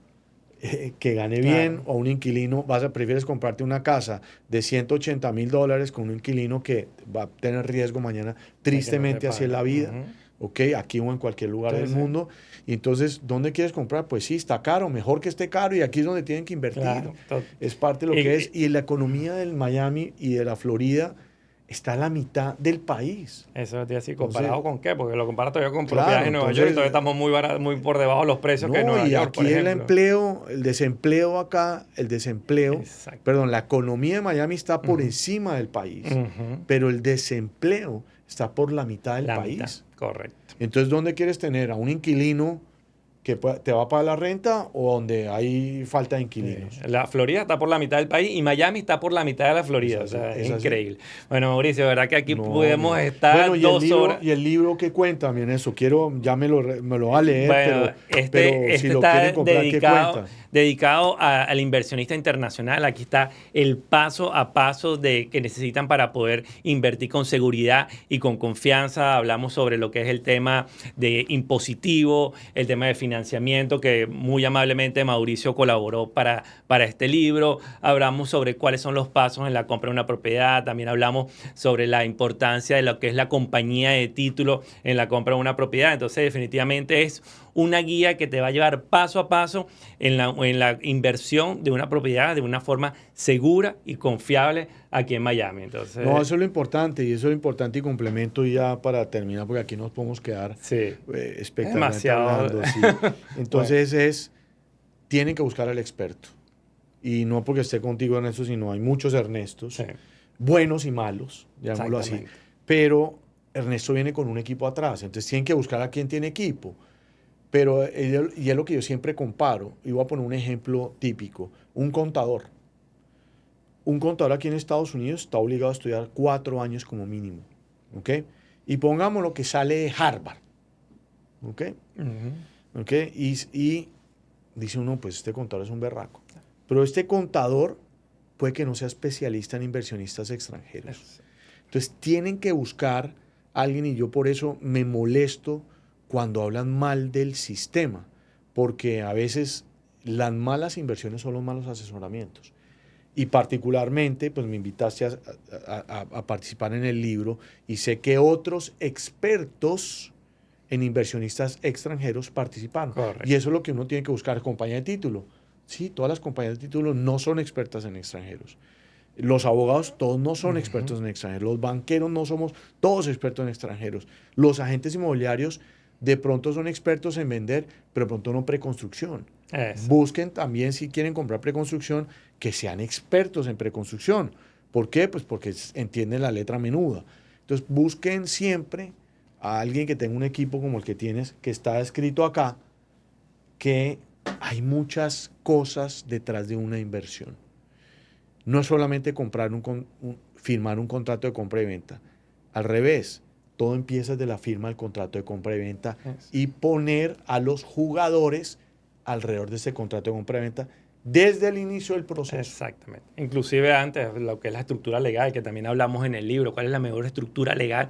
que gane bien, o a un inquilino, prefieres comprarte una casa de $180,000 con un inquilino que va a tener riesgo mañana, tristemente así es la vida, ¿ok? Aquí o en cualquier lugar del mundo. Y entonces, ¿dónde quieres comprar? Pues sí, está caro, mejor que esté caro, y aquí es donde tienen que invertir. Es parte de lo que es. Y la economía del Miami y de la Florida está a la mitad del país. Eso es así, ¿comparado con qué? Porque lo comparas todavía con propiedades en Nueva York y todavía estamos muy por debajo de los precios que en Nueva York, por ejemplo. Aquí el desempleo acá, perdón, la economía de Miami está por encima del país, pero el desempleo está por la mitad del país. Correcto. Entonces, ¿dónde quieres tener a un inquilino que te va a pagar la renta o donde hay falta de inquilinos? La Florida está por la mitad del país y Miami está por la mitad de la Florida. Es increíble. Bueno, Mauricio, de verdad que aquí podemos estar 2 horas. Y el libro que cuenta también eso. Ya me lo va a leer, bueno, pero si lo quieren comprar, ¿qué cuenta? Dedicado al inversionista internacional. Aquí está el paso a paso que necesitan para poder invertir con seguridad y con confianza. Hablamos sobre lo que es el tema de impositivo, el tema de financiamiento, que muy amablemente Mauricio colaboró para este libro. Hablamos sobre cuáles son los pasos en la compra de una propiedad. También hablamos sobre la importancia de lo que es la compañía de título en la compra de una propiedad. Entonces, definitivamente es una guía que te va a llevar paso a paso en la inversión de una propiedad de una forma segura y confiable aquí en Miami. Entonces, no, eso es lo importante, y complemento ya para terminar, porque aquí nos podemos quedar espectacularmente hablando. Sí. Entonces tienen que buscar al experto. Y no porque esté contigo en eso, sino hay muchos Ernestos, buenos y malos, llamémoslo así. Pero Ernesto viene con un equipo atrás, entonces tienen que buscar a quien tiene equipo. Pero, y es lo que yo siempre comparo, y voy a poner un ejemplo típico, un contador. Un contador aquí en Estados Unidos está obligado a estudiar 4 años como mínimo, ¿ok? Y pongamos lo que sale de Harvard, ¿ok? ¿Ok? Y dice uno, pues este contador es un berraco. Pero este contador puede que no sea especialista en inversionistas extranjeros. Entonces tienen que buscar a alguien, y yo por eso me molesto cuando hablan mal del sistema, porque a veces las malas inversiones son los malos asesoramientos. Y particularmente, pues me invitaste a participar en el libro, y sé que otros expertos en inversionistas extranjeros participaron. Correcto. Y eso es lo que uno tiene que buscar, compañía de título. Sí, todas las compañías de título no son expertas en extranjeros. Los abogados todos no son expertos en extranjeros. Los banqueros no somos todos expertos en extranjeros. Los agentes inmobiliarios de pronto son expertos en vender, pero de pronto no preconstrucción. Busquen también, si quieren comprar preconstrucción, que sean expertos en preconstrucción. ¿Por qué? Pues porque entienden la letra menuda. Entonces busquen siempre a alguien que tenga un equipo como el que tienes, que está escrito acá, que hay muchas cosas detrás de una inversión. No es solamente firmar un contrato de compra y venta. Al revés, todo empieza desde la firma del contrato de compra y venta y poner a los jugadores alrededor de ese contrato de compra y venta desde el inicio del proceso. Exactamente. Inclusive antes, lo que es la estructura legal, que también hablamos en el libro, cuál es la mejor estructura legal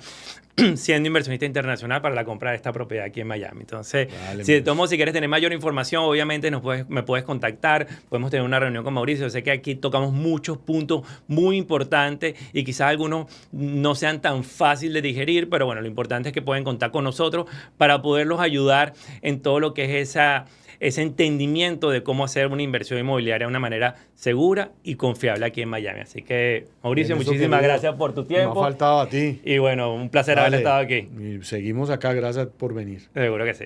siendo inversionista internacional para la compra de esta propiedad aquí en Miami. Entonces, si quieres tener mayor información, obviamente me puedes contactar, podemos tener una reunión con Mauricio. Yo sé que aquí tocamos muchos puntos muy importantes y quizás algunos no sean tan fáciles de digerir, pero bueno, lo importante es que pueden contar con nosotros para poderlos ayudar en todo lo que es ese entendimiento de cómo hacer una inversión inmobiliaria de una manera segura y confiable aquí en Miami. Así que, Mauricio, muchísimas gracias por tu tiempo. Me ha faltado a ti. Y bueno, un placer haber estado aquí. Y seguimos acá, gracias por venir. Seguro que sí.